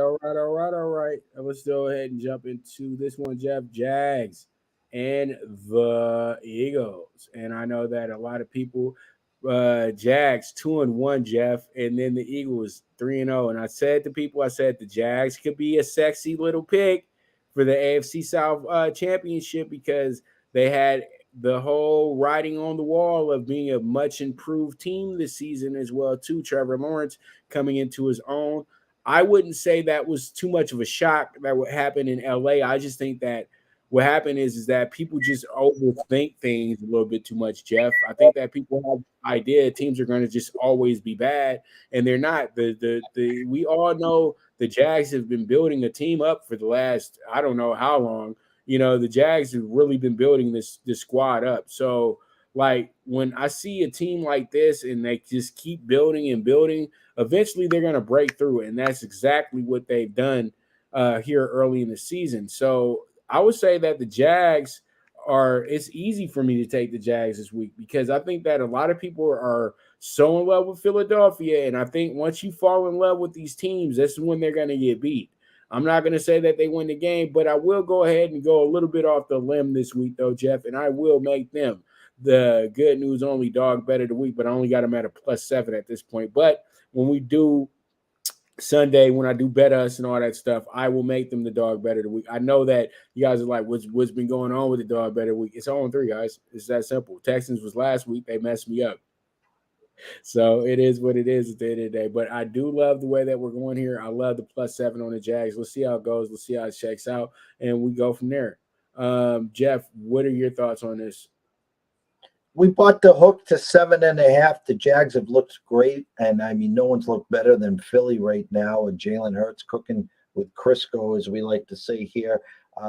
Let's go ahead and jump into this one, Jeff. Jags and the Eagles. And I know that a lot of people, Jags 2-1, Jeff, and then the Eagles 3-0. And I said to people, the Jags could be a sexy little pick for the AFC South championship because they had the whole writing on the wall of being a much improved team this season as well, too. Trevor Lawrence coming into his own. I wouldn't say that was too much of a shock that would happen in LA. I just think that what happened is that people just overthink things a little bit too much, Jeff. I think that people have the idea teams are going to just always be bad, and they're not. We all know the Jags have been building a team up for the last I don't know how long. You know, the Jags have really been building this squad up. So, like when I see a team like this and they just keep building and building, eventually they're going to break through it. And that's exactly what they've done here early in the season. So I would say that the Jags it's easy for me to take the Jags this week because I think that a lot of people are so in love with Philadelphia. And I think once you fall in love with these teams, that's when they're going to get beat. I'm not going to say that they win the game, but I will go ahead and go a little bit off the limb this week, though, Jeff, and I will make them the good news only dog bet of the week, but I only got them at a +7 at this point. But when we do Sunday, when I do bet us and all that stuff, I will make them the dog bet of the week. I know that you guys are like, what's been going on with the dog bet of the week? It's 0-3, guys. It's that simple. Texans was last week. They messed me up. So it is what it is at the end of the day. But I do love the way that we're going here. I love the +7 on the Jags. Let's see how it goes. Let's see how it shakes out. And we go from there. Jeff, what are your thoughts on this? We bought the hook to 7.5. The Jags have looked great. And I mean, no one's looked better than Philly right now. And Jalen Hurts cooking with Crisco, as we like to say here.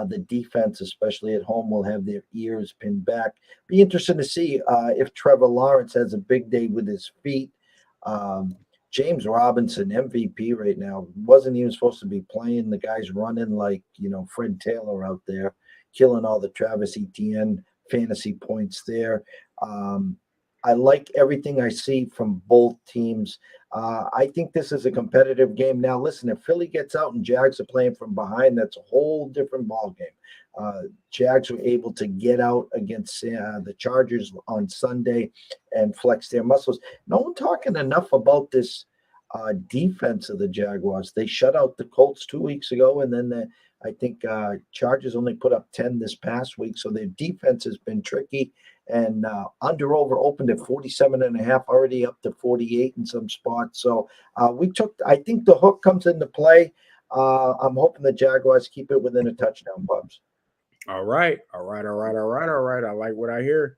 The defense, especially at home, will have their ears pinned back. Be interesting to see if Trevor Lawrence has a big day with his feet. James Robinson, MVP right now, wasn't even supposed to be playing. The guy's running like, Fred Taylor out there, killing all the Travis Etienne fantasy points there. I like everything I see from both teams. I think this is a competitive game. Now, listen, if Philly gets out and Jags are playing from behind, that's a whole different ballgame. Jags were able to get out against the Chargers on Sunday and flex their muscles. No one talking enough about this defense of the Jaguars. They shut out the Colts 2 weeks ago, and then I think Chargers only put up 10 this past week. So their defense has been tricky. And over opened at 47.5, already up to 48 in some spots. So I think the hook comes into play. I'm hoping the Jaguars keep it within a touchdown, Bubs. All right. I like what I hear.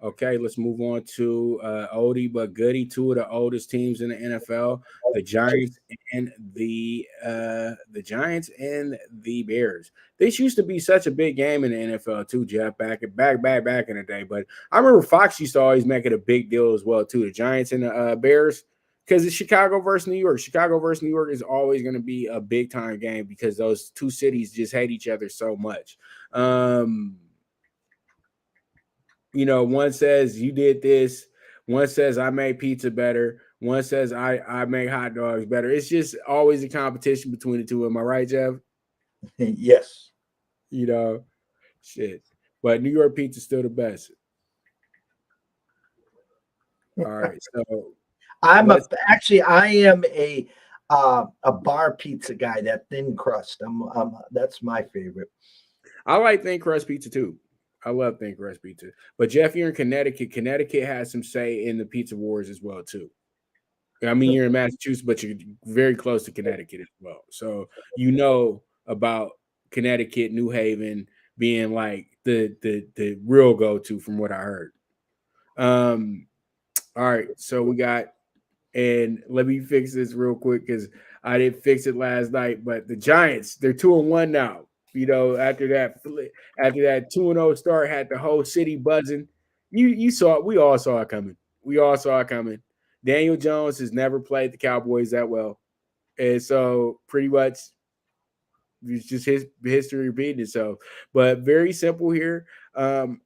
Okay, let's move on to oldie but goodie, two of the oldest teams in the NFL, the Giants and the Bears. This used to be such a big game in the NFL too, Jeff, back in the day. But I remember Fox used to always make it a big deal as well too. The Giants and the Bears, because it's Chicago versus New York. Chicago versus New York is always going to be a big time game because those two cities just hate each other so much. One says you did this. One says I made pizza better. One says I make hot dogs better. It's just always a competition between the two. Am I right, Jeff? Yes. Shit. But New York pizza is still the best. All right. So I am a bar pizza guy, that thin crust. That's my favorite. I like thin crust pizza too. I love thin crust pizza. But Jeff, you're in Connecticut. Connecticut has some say in the pizza wars as well too. I mean, you're in Massachusetts, but you're very close to Connecticut as well. So about Connecticut, New Haven being like the real go-to from what I heard. All right. So we got And let me fix this real quick because I didn't fix it last night. But the Giants, they're 2-1 now. After that 2-0 start, had the whole city buzzing. You saw it. We all saw it coming. Daniel Jones has never played the Cowboys that well, and so pretty much it's just his history repeating itself. But very simple here. And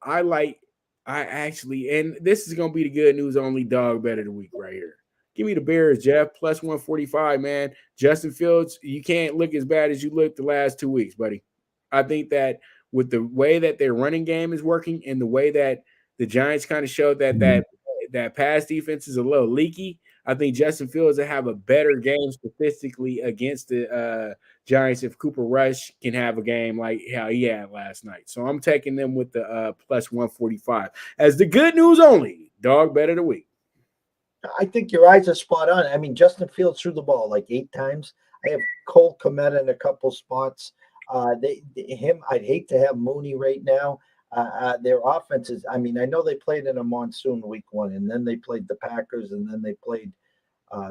this is gonna be the good news only dog bet of the week right here. Give me the Bears, Jeff, plus 145, man. Justin Fields, you can't look as bad as you looked the last 2 weeks, buddy. I think that with the way that their running game is working and the way that the Giants kind of showed that pass defense is a little leaky, I think Justin Fields will have a better game statistically against the Giants if Cooper Rush can have a game like how he had last night. So I'm taking them with the plus 145 as the good news only dog bet of the week. I think your eyes are spot on. I mean, Justin Fields threw the ball like 8 times. I have Cole Kmet in a couple spots. I'd hate to have Mooney right now. Their offenses, I mean, I know they played in a monsoon week 1, and then they played the Packers, and then they played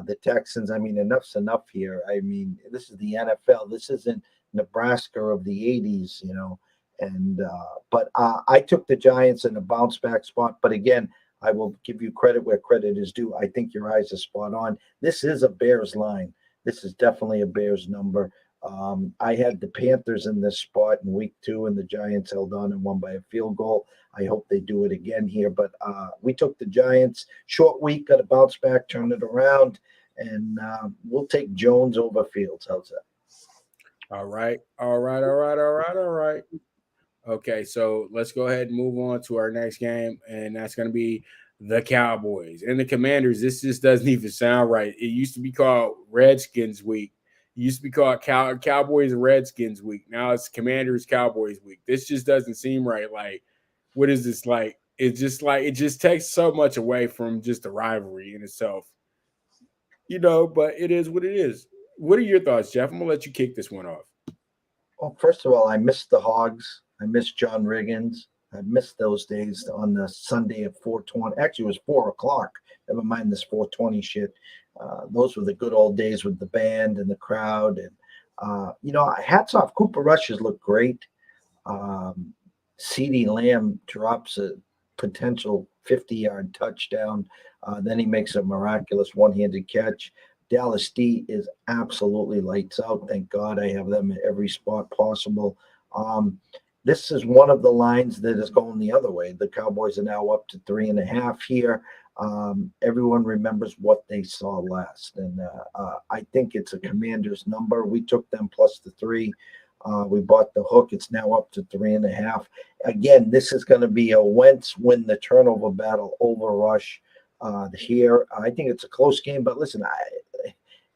the Texans. I mean, enough's enough here. I mean, this is the NFL. This isn't Nebraska of the 80s, but I took the Giants in a bounce back spot. But again, I will give you credit where credit is due. I think your eyes are spot on. This is a Bears line. This is definitely a Bears number. I had the Panthers in this spot in week 2, and the Giants held on and won by a field goal. I hope they do it again here. But we took the Giants. Short week, got to bounce back, turn it around, and we'll take Jones over Fields. How's that? All right. Okay, so let's go ahead and move on to our next game, and that's going to be the Cowboys and the Commanders. This just doesn't even sound right. It used to be called Redskins Week. It used to be called Cowboys and Redskins Week. Now it's Commanders Cowboys Week. This just doesn't seem right. Like, what is this like? It just takes so much away from just the rivalry in itself. But it is what it is. What are your thoughts, Jeff? I'm going to let you kick this one off. Well, first of all, I miss the Hogs. I miss John Riggins. I missed those days on the Sunday at 4:20. Actually, it was 4 o'clock. Never mind this 4:20 shit. Those were the good old days with the band and the crowd. And, hats off. Cooper Rush has looked great. CeeDee Lamb drops a potential 50-yard touchdown. Then he makes a miraculous one-handed catch. Dallas D is absolutely lights out. Thank God I have them at every spot possible. This is one of the lines that is going the other way. The Cowboys are now up to 3.5 here. Everyone remembers what they saw last. And I think it's a Commander's number. We took them plus the 3. We bought the hook. It's now up to 3.5. Again, this is going to be a Wentz win the turnover battle over Rush here. I think it's a close game. But listen,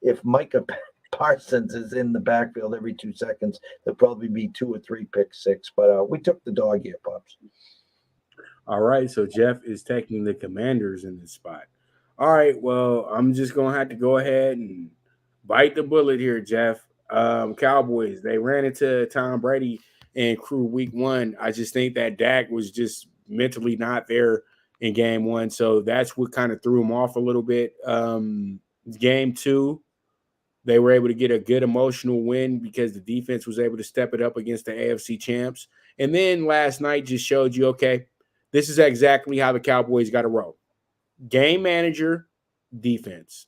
if Micah Parsons is in the backfield every 2 seconds, there'll probably be 2 or 3 pick six. But we took the dog here, Pops. All right, so Jeff is taking the Commanders in this spot. All right, well, I'm just going to have to go ahead and bite the bullet here, Jeff. Cowboys, they ran into Tom Brady and crew week 1. I just think that Dak was just mentally not there in game 1, so that's what kind of threw him off a little bit. Game 2, they were able to get a good emotional win because the defense was able to step it up against the AFC champs. And then last night just showed you, okay, this is exactly how the Cowboys got to roll. Game manager, defense.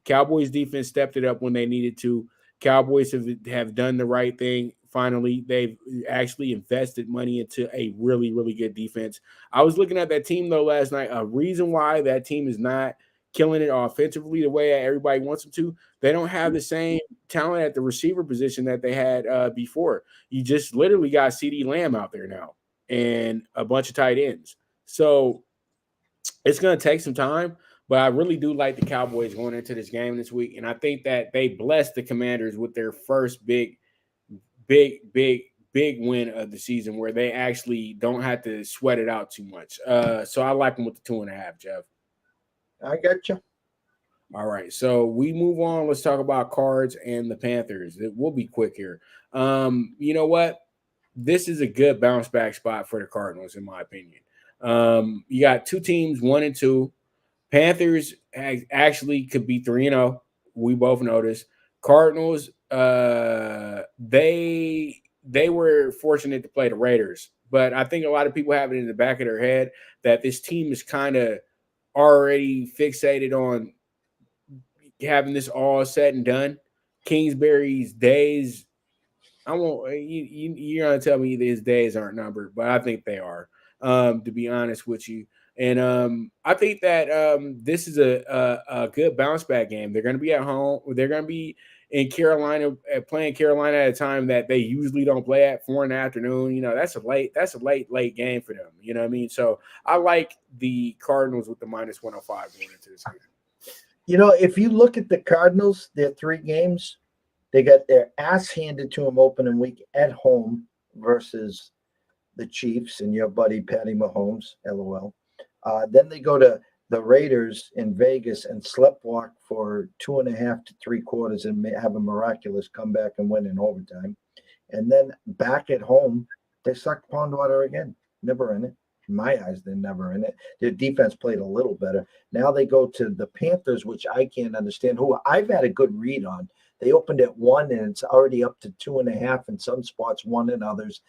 Cowboys defense stepped it up when they needed to. Cowboys have done the right thing. Finally, they've actually invested money into a really, really good defense. I was looking at that team, though, last night. A reason why that team is not killing it offensively the way everybody wants them to, they don't have the same talent at the receiver position that they had before. You just literally got CeeDee Lamb out there now and a bunch of tight ends. So it's going to take some time, but I really do like the Cowboys going into this game this week. And I think that they blessed the Commanders with their first big win of the season where they actually don't have to sweat it out too much. So I like them with the 2.5, Jeff. I got you. All right, so we move on. Let's talk about Cards and the Panthers. It will be quick here. You know what? This is a good bounce back spot for the Cardinals, in my opinion. You got 2 teams, 1 and 2. Panthers actually could be 3-0. We both know this. Cardinals, they were fortunate to play the Raiders, but I think a lot of people have it in the back of their head that this team is kind of already fixated on having this all said and done. Kingsbury's days, you're gonna tell me his days aren't numbered, but I think they are. To be honest with you, and I think that this is a good bounce back game. They're going to be at home. They're going to be in Carolina, playing Carolina at a time that they usually don't play at 4 in the afternoon. That's a late game for them. You know what I mean? So I like the Cardinals with the -105 going into this game. If you look at the Cardinals, their 3 games, they got their ass handed to them opening week at home versus the Chiefs and your buddy Patty Mahomes, LOL. Then they go to the Raiders in Vegas and sleptwalk for 2.5 to 3 quarters and have a miraculous comeback and win in overtime. And then back at home, they sucked pond water again. Never in it. In my eyes, they're never in it. Their defense played a little better. Now they go to the Panthers, which I can't understand, who I've had a good read on. They opened at 1, and it's already up to 2.5 in some spots, 1 in others.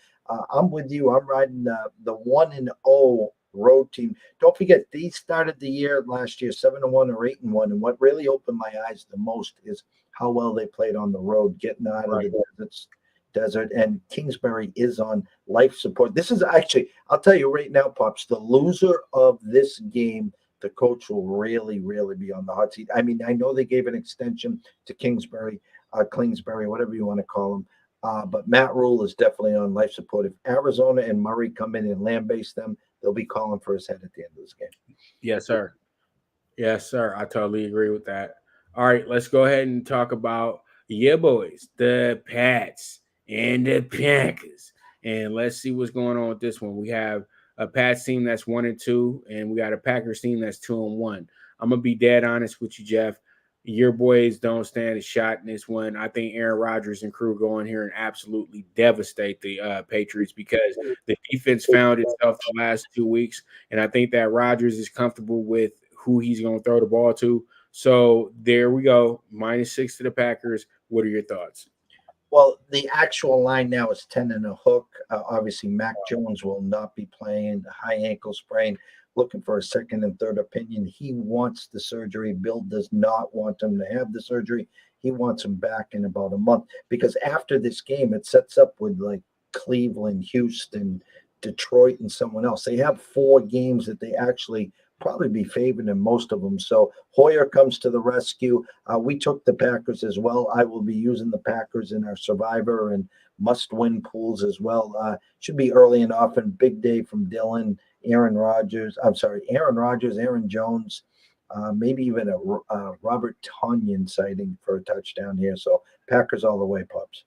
I'm with you. I'm riding the 1-0 road team. Don't forget, these started the year last year 7-1 or 8-1, and what really opened my eyes the most is how well they played on the road, getting out of the desert. And Kingsbury is on life support. This is actually, I'll tell you right now, Pops, the loser of this game, the coach will really, really be on the hot seat. I mean, I know they gave an extension to Kingsbury, whatever you want to call him. But Matt Rule is definitely on life support. If Arizona and Murray come in and lambaste them, they'll be calling for his head at the end of this game. Yes, sir. Yes, sir. I totally agree with that. All right, let's go ahead and talk about boys, the Pats and the Packers. And let's see what's going on with this one. We have a Pats team that's 1-2, and we got a Packers team that's 2-1. I'm gonna be dead honest with you, Jeff. Your boys don't stand a shot in this one. I think Aaron Rodgers and crew go in here and absolutely devastate the Patriots because the defense found itself the last 2 weeks, and I think that Rodgers is comfortable with who he's going to throw the ball to. So there we go, -6 to the Packers. What are your thoughts? Well, the actual line now is 10 and a hook. Obviously, Mac Jones will not be playing. High ankle sprain. Looking for a second and third opinion. He wants the surgery. Bill does not want him to have the surgery. He wants him back in about a month because after this game, it sets up with like Cleveland, Houston, Detroit, and someone else. They have 4 games that they actually probably be favored in most of them. So Hoyer comes to the rescue. We took the Packers as well. I will be using the Packers in our survivor and must-win pools as well. Should be early and often. Big day from Dylan. Aaron Rodgers, Aaron Jones, maybe even a Robert Tonyan sighting for a touchdown here. So Packers all the way, Pups.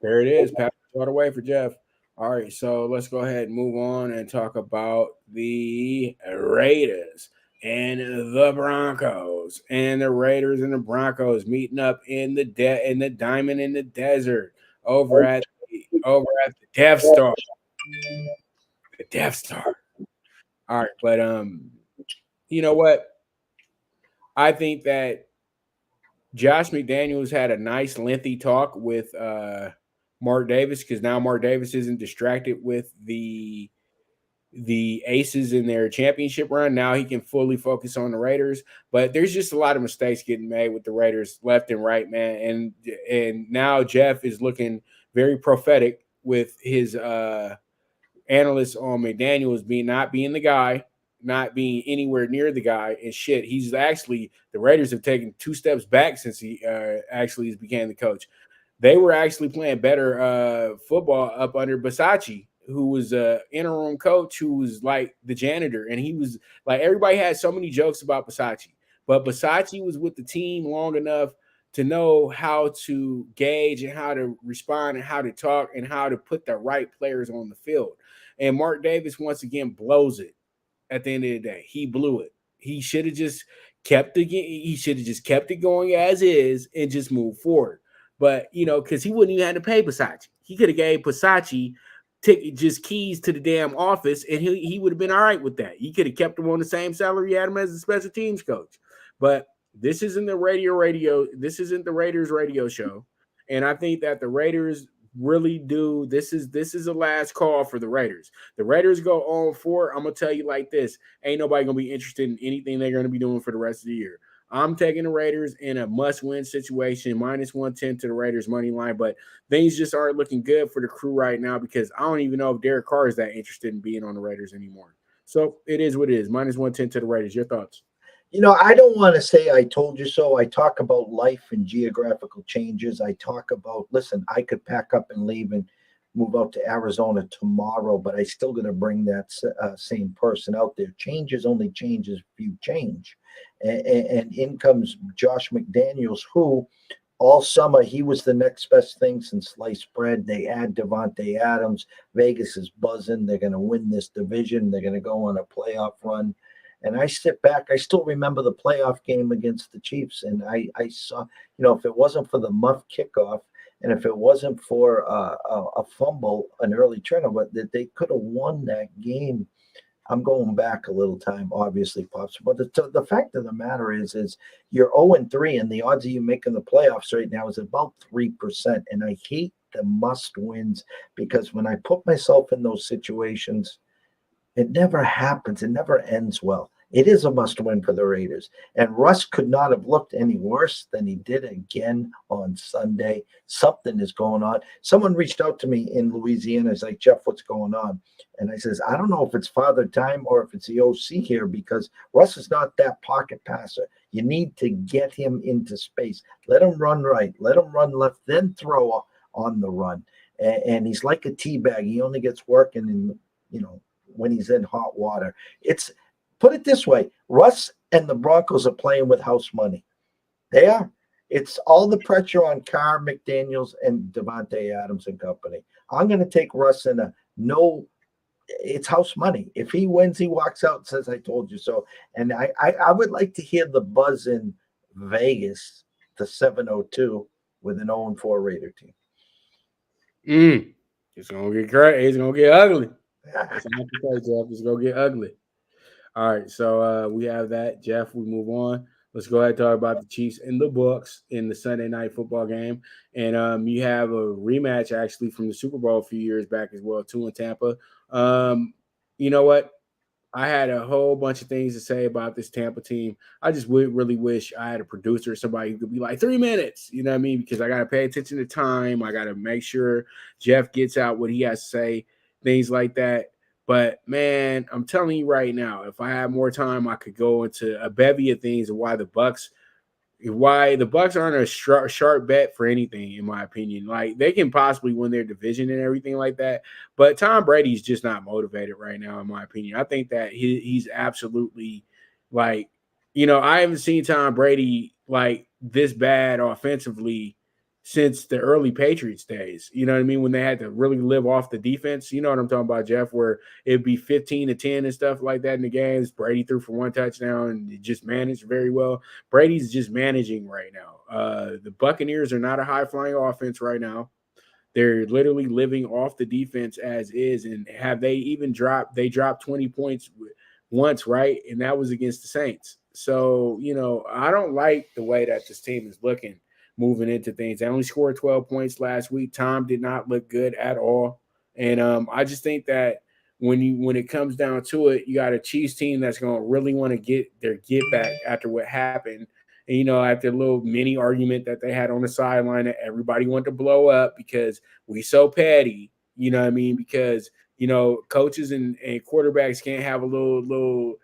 There it is. Packers all the way for Jeff. All right, so let's go ahead and move on and talk about the Raiders and the Broncos. And the Raiders and the Broncos meeting up in the Diamond in the Desert over at the Death Star. The Death Star. All right, but you know what? I think that Josh McDaniels had a nice lengthy talk with Mark Davis because now Mark Davis isn't distracted with the Aces in their championship run. Now he can fully focus on the Raiders. But there's just a lot of mistakes getting made with the Raiders left and right, man. And now Jeff is looking very prophetic with his analysts on McDaniels not being the guy, not being anywhere near the guy, and shit. He's actually, the Raiders have taken 2 steps back since he actually became the coach. They were actually playing better football up under Bisaccia, who was an interim coach who was like the janitor. And he was like, everybody had so many jokes about Bisaccia, but Bisaccia was with the team long enough to know how to gauge and how to respond and how to talk and how to put the right players on the field. And Mark Davis, once again, blows it at the end of the day. He blew it. He should have just kept it going as is and just moved forward. But, because he wouldn't even have to pay Bisaccia. He could have gave Bisaccia just keys to the damn office, and he would have been all right with that. He could have kept him on the same salary he had him as a special teams coach. But this isn't the radio. This isn't the Raiders radio show. And I think that the Raiders really do. This is a last call for the Raiders. The Raiders go on 4. I'm gonna tell you like this: ain't nobody gonna be interested in anything they're gonna be doing for the rest of the year. I'm taking the Raiders in a must-win situation, -110 to the Raiders money line, but things just aren't looking good for the crew right now because I don't even know if Derek Carr is that interested in being on the Raiders anymore. So it is what it is. -110 to the Raiders. Your thoughts? I don't want to say I told you so. I talk about life and geographical changes. I talk about, listen, I could pack up and leave and move out to Arizona tomorrow, but I still going to bring that same person out there. Changes only changes if you change. And in comes Josh McDaniels, who all summer he was the next best thing since sliced bread. They add Devontae Adams. Vegas is buzzing. They're going to win this division. They're going to go on a playoff run. And I sit back. I still remember the playoff game against the Chiefs. And I saw, if it wasn't for the muff kickoff and if it wasn't for a fumble, an early turnover, that they could have won that game. I'm going back a little time, obviously, Pops. But the fact of the matter is you're 0-3, and the odds of you making the playoffs right now is about 3%. And I hate the must wins because when I put myself in those situations, it never happens. It never ends well. It is a must-win for the Raiders. And Russ could not have looked any worse than he did again on Sunday. Something is going on. Someone reached out to me in Louisiana. It's like, Jeff, what's going on? And I says, I don't know if it's Father Time or if it's the OC here because Russ is not that pocket passer. You need to get him into space. Let him run right. Let him run left, then throw on the run. And he's like a tea bag. He only gets working in, when he's in hot water. Put it this way, Russ and the Broncos are playing with house money. They are. It's all the pressure on Carr, McDaniels, and Devontae Adams and company. I'm going to take Russ in it's house money. If he wins, he walks out and says, I told you so. And I would like to hear the buzz in Vegas, the 7-0-2 with an 0-4 Raider team. It's going to get crazy. It's going to get ugly. It's going to get ugly. All right, so we have that. Jeff, we move on. Let's go ahead and talk about the Chiefs and the Bucs in the Sunday night football game. And you have a rematch, actually, from the Super Bowl a few years back as well, too, in Tampa. You know what? I had a whole bunch of things to say about this Tampa team. I just really wish I had a producer or somebody who could be like 3 minutes, you know what I mean? Because I got to pay attention to time. I got to make sure Jeff gets out what he has to say, things like that. But, man, I'm telling you right now, if I had more time, I could go into a bevy of things of why the Bucs aren't a sharp bet for anything, in my opinion. Like, they can possibly win their division and everything like that. But Tom Brady's just not motivated right now, in my opinion. I think that he's absolutely, I haven't seen Tom Brady, this bad offensively since the early Patriots days, you know what I mean? When they had to really live off the defense, you know what I'm talking about, Jeff, where it'd be 15-10 and stuff like that in the games. Brady threw for 1 touchdown and just managed very well. Brady's just managing right now. The Buccaneers are not a high-flying offense right now. They're literally living off the defense as is. And have they even dropped 20 points once, right? And that was against the Saints. So, I don't like the way that this team is looking moving into things. They only scored 12 points last week. Tom did not look good at all. And I just think that when it comes down to it, you got a Chiefs team that's going to really want to get their get back after what happened. And, after a little mini argument that they had on the sideline that everybody wanted to blow up because we so petty, you know what I mean? Because, coaches and quarterbacks can't have a little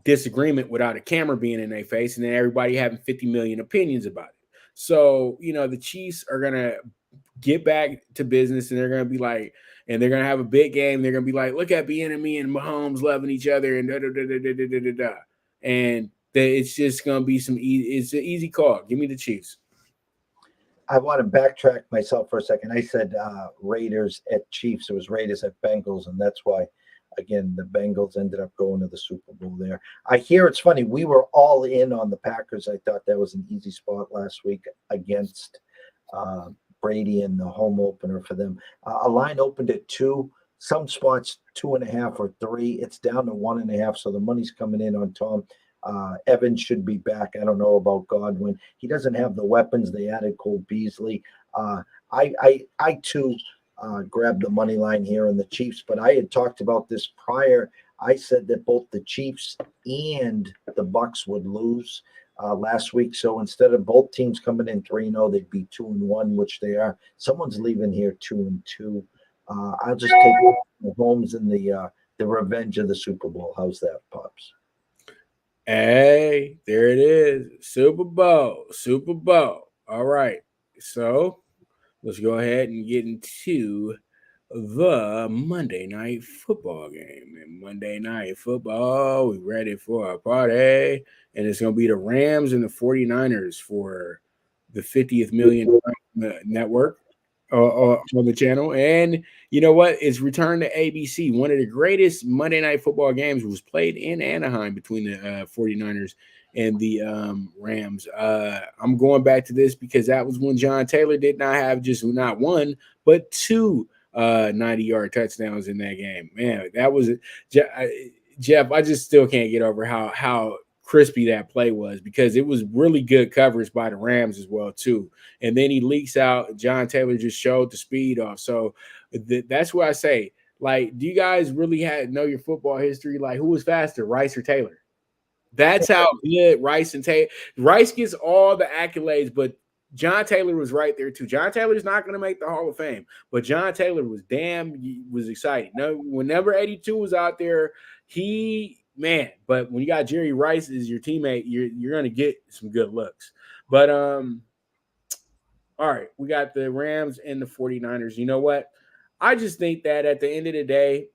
disagreement without a camera being in their face and then everybody having 50 million opinions about it. So, the Chiefs are going to get back to business and they're going to be like, and they're going to have a big game. They're going to be like, look at Bieniemy and Mahomes loving each other and da-da-da-da-da-da-da-da. And it's just going to be it's an easy call. Give me the Chiefs. I want to backtrack myself for a second. I said Raiders at Chiefs. It was Raiders at Bengals, and that's why, again, the Bengals ended up going to the Super Bowl there. I hear it's funny. We were all in on the Packers. I thought that was an easy spot last week against Brady in the home opener for them. A line opened at 2. Some spots 2.5 or 3. It's down to 1.5, so the money's coming in on Tom. Evans should be back. I don't know about Godwin. He doesn't have the weapons. They added Cole Beasley. I too grabbed the money line here in the Chiefs, but I had talked about this prior. I said that both the Chiefs and the Bucks would lose last week. So instead of both teams coming in 3-0, they'd be 2-1, which they are. Someone's leaving here 2-2. I'll just take Mahomes in the revenge of the Super Bowl. How's that, Pops? Hey, there it is. Super Bowl. All right. So let's go ahead and get into the Monday Night Football game. And Monday Night Football, we ready for a party. And it's going to be the Rams and the 49ers for the 50th million network on the channel. And you know what? It's returned to ABC. One of the greatest Monday Night Football games was played in Anaheim between the 49ers and the Rams. I'm going back to this because that was when John Taylor did not have just not one, but two 90-yard touchdowns in that game. Man, that was Jeff. I just still can't get over how crispy that play was, because it was really good coverage by the Rams as well too. And then he leaks out. John Taylor just showed the speed off. So that's what I say. Like, do you guys really know your football history? Like, who was faster, Rice or Taylor? That's how good Rice and Taylor. Rice gets all the accolades, but John Taylor was right there too. John Taylor's not going to make the Hall of Fame, but John Taylor was exciting. No, whenever 82 was out there, but when you got Jerry Rice as your teammate, you're going to get some good looks. But all right, we got the Rams and the 49ers. You know what? I just think that at the end of the day,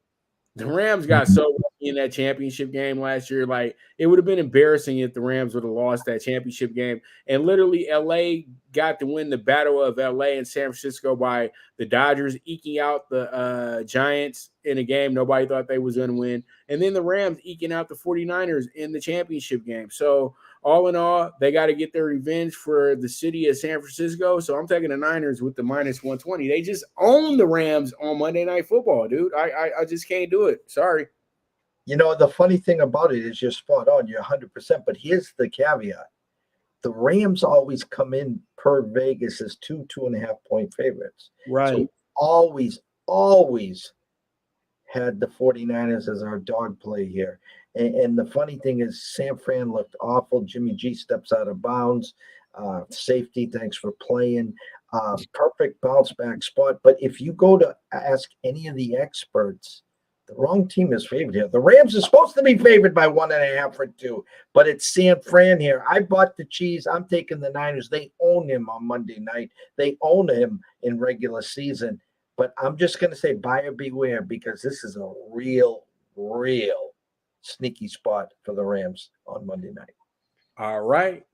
the Rams got so lucky in that championship game last year. Like, it would have been embarrassing if the Rams would have lost that championship game. And literally, LA got to win the battle of LA and San Francisco by the Dodgers eking out the Giants in a game nobody thought they was going to win. And then the Rams eking out the 49ers in the championship game. So all in all, they got to get their revenge for the city of San Francisco. So I'm taking the Niners with the minus 120. They just own the Rams on Monday Night Football, dude. I just can't do it. Sorry. You know, the funny thing about it is you're spot on. You're 100%. But here's the caveat. The Rams always come in per Vegas as 2.5 point favorites. Right. So always had the 49ers as our dog play here. And the funny thing is, San Fran looked awful. Jimmy G steps out of bounds. Safety, thanks for playing. Perfect bounce back spot. But if you go to ask any of the experts, the wrong team is favored here. The Rams are supposed to be favored by 1.5 or 2, but it's San Fran here. I bought the cheese. I'm taking the Niners. They own him on Monday night. They own him in regular season. But I'm just going to say buyer beware, because this is a real sneaky spot for the Rams on Monday night. All right.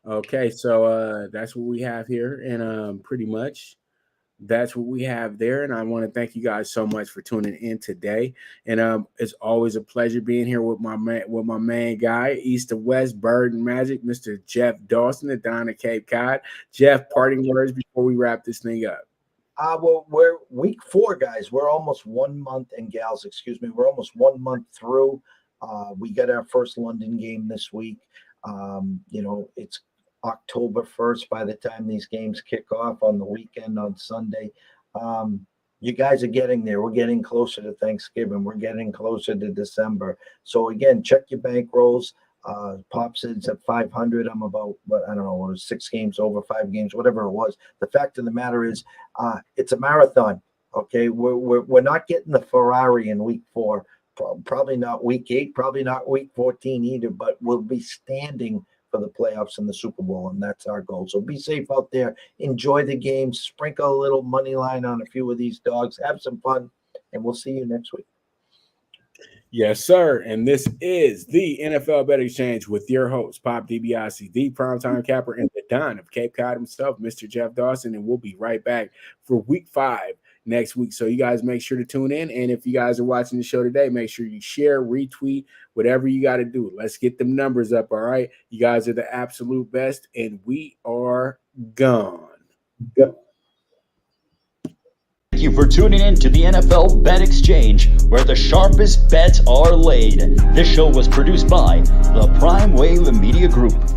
Okay, so that's what we have here, and pretty much that's what we have there. And I want to thank you guys so much for tuning in today. And it's always a pleasure being here with my main guy, East to West, Bird and Magic, Mr. Jeff Dawson, the Don of Cape Cod. Jeff, parting words before we wrap this thing up. Well, we're week 4, guys. We're almost 1 month, and gals, excuse me. We're almost 1 month through. We got our first London game this week. It's October 1st by the time these games kick off on the weekend on Sunday. You guys are getting there. We're getting closer to Thanksgiving. We're getting closer to December. So again, check your bankrolls. Pop said it's at 500. I'm about, I don't know, what was 6 games over 5 games, whatever it was. The fact of the matter is, it's a marathon. Okay, we're not getting the Ferrari in week 4. Probably not week 8. Probably not week 14 either. But we'll be standing for the playoffs and the Super Bowl, and that's our goal. So be safe out there. Enjoy the game. Sprinkle a little money line on a few of these dogs. Have some fun, and we'll see you next week. Yes, sir. And this is the NFL Bet Exchange with your host, Pop DiBiase, the primetime capper and the Don of Cape Cod himself, Mr. Jeff Dawson. And we'll be right back for week 5 next week. So you guys make sure to tune in. And if you guys are watching the show today, make sure you share, retweet, whatever you got to do. Let's get them numbers up. All right. You guys are the absolute best, and we are gone. Yep. Thank you for tuning in to the NFL Bet Exchange, where the sharpest bets are laid. This show was produced by the Prime Wave Media Group.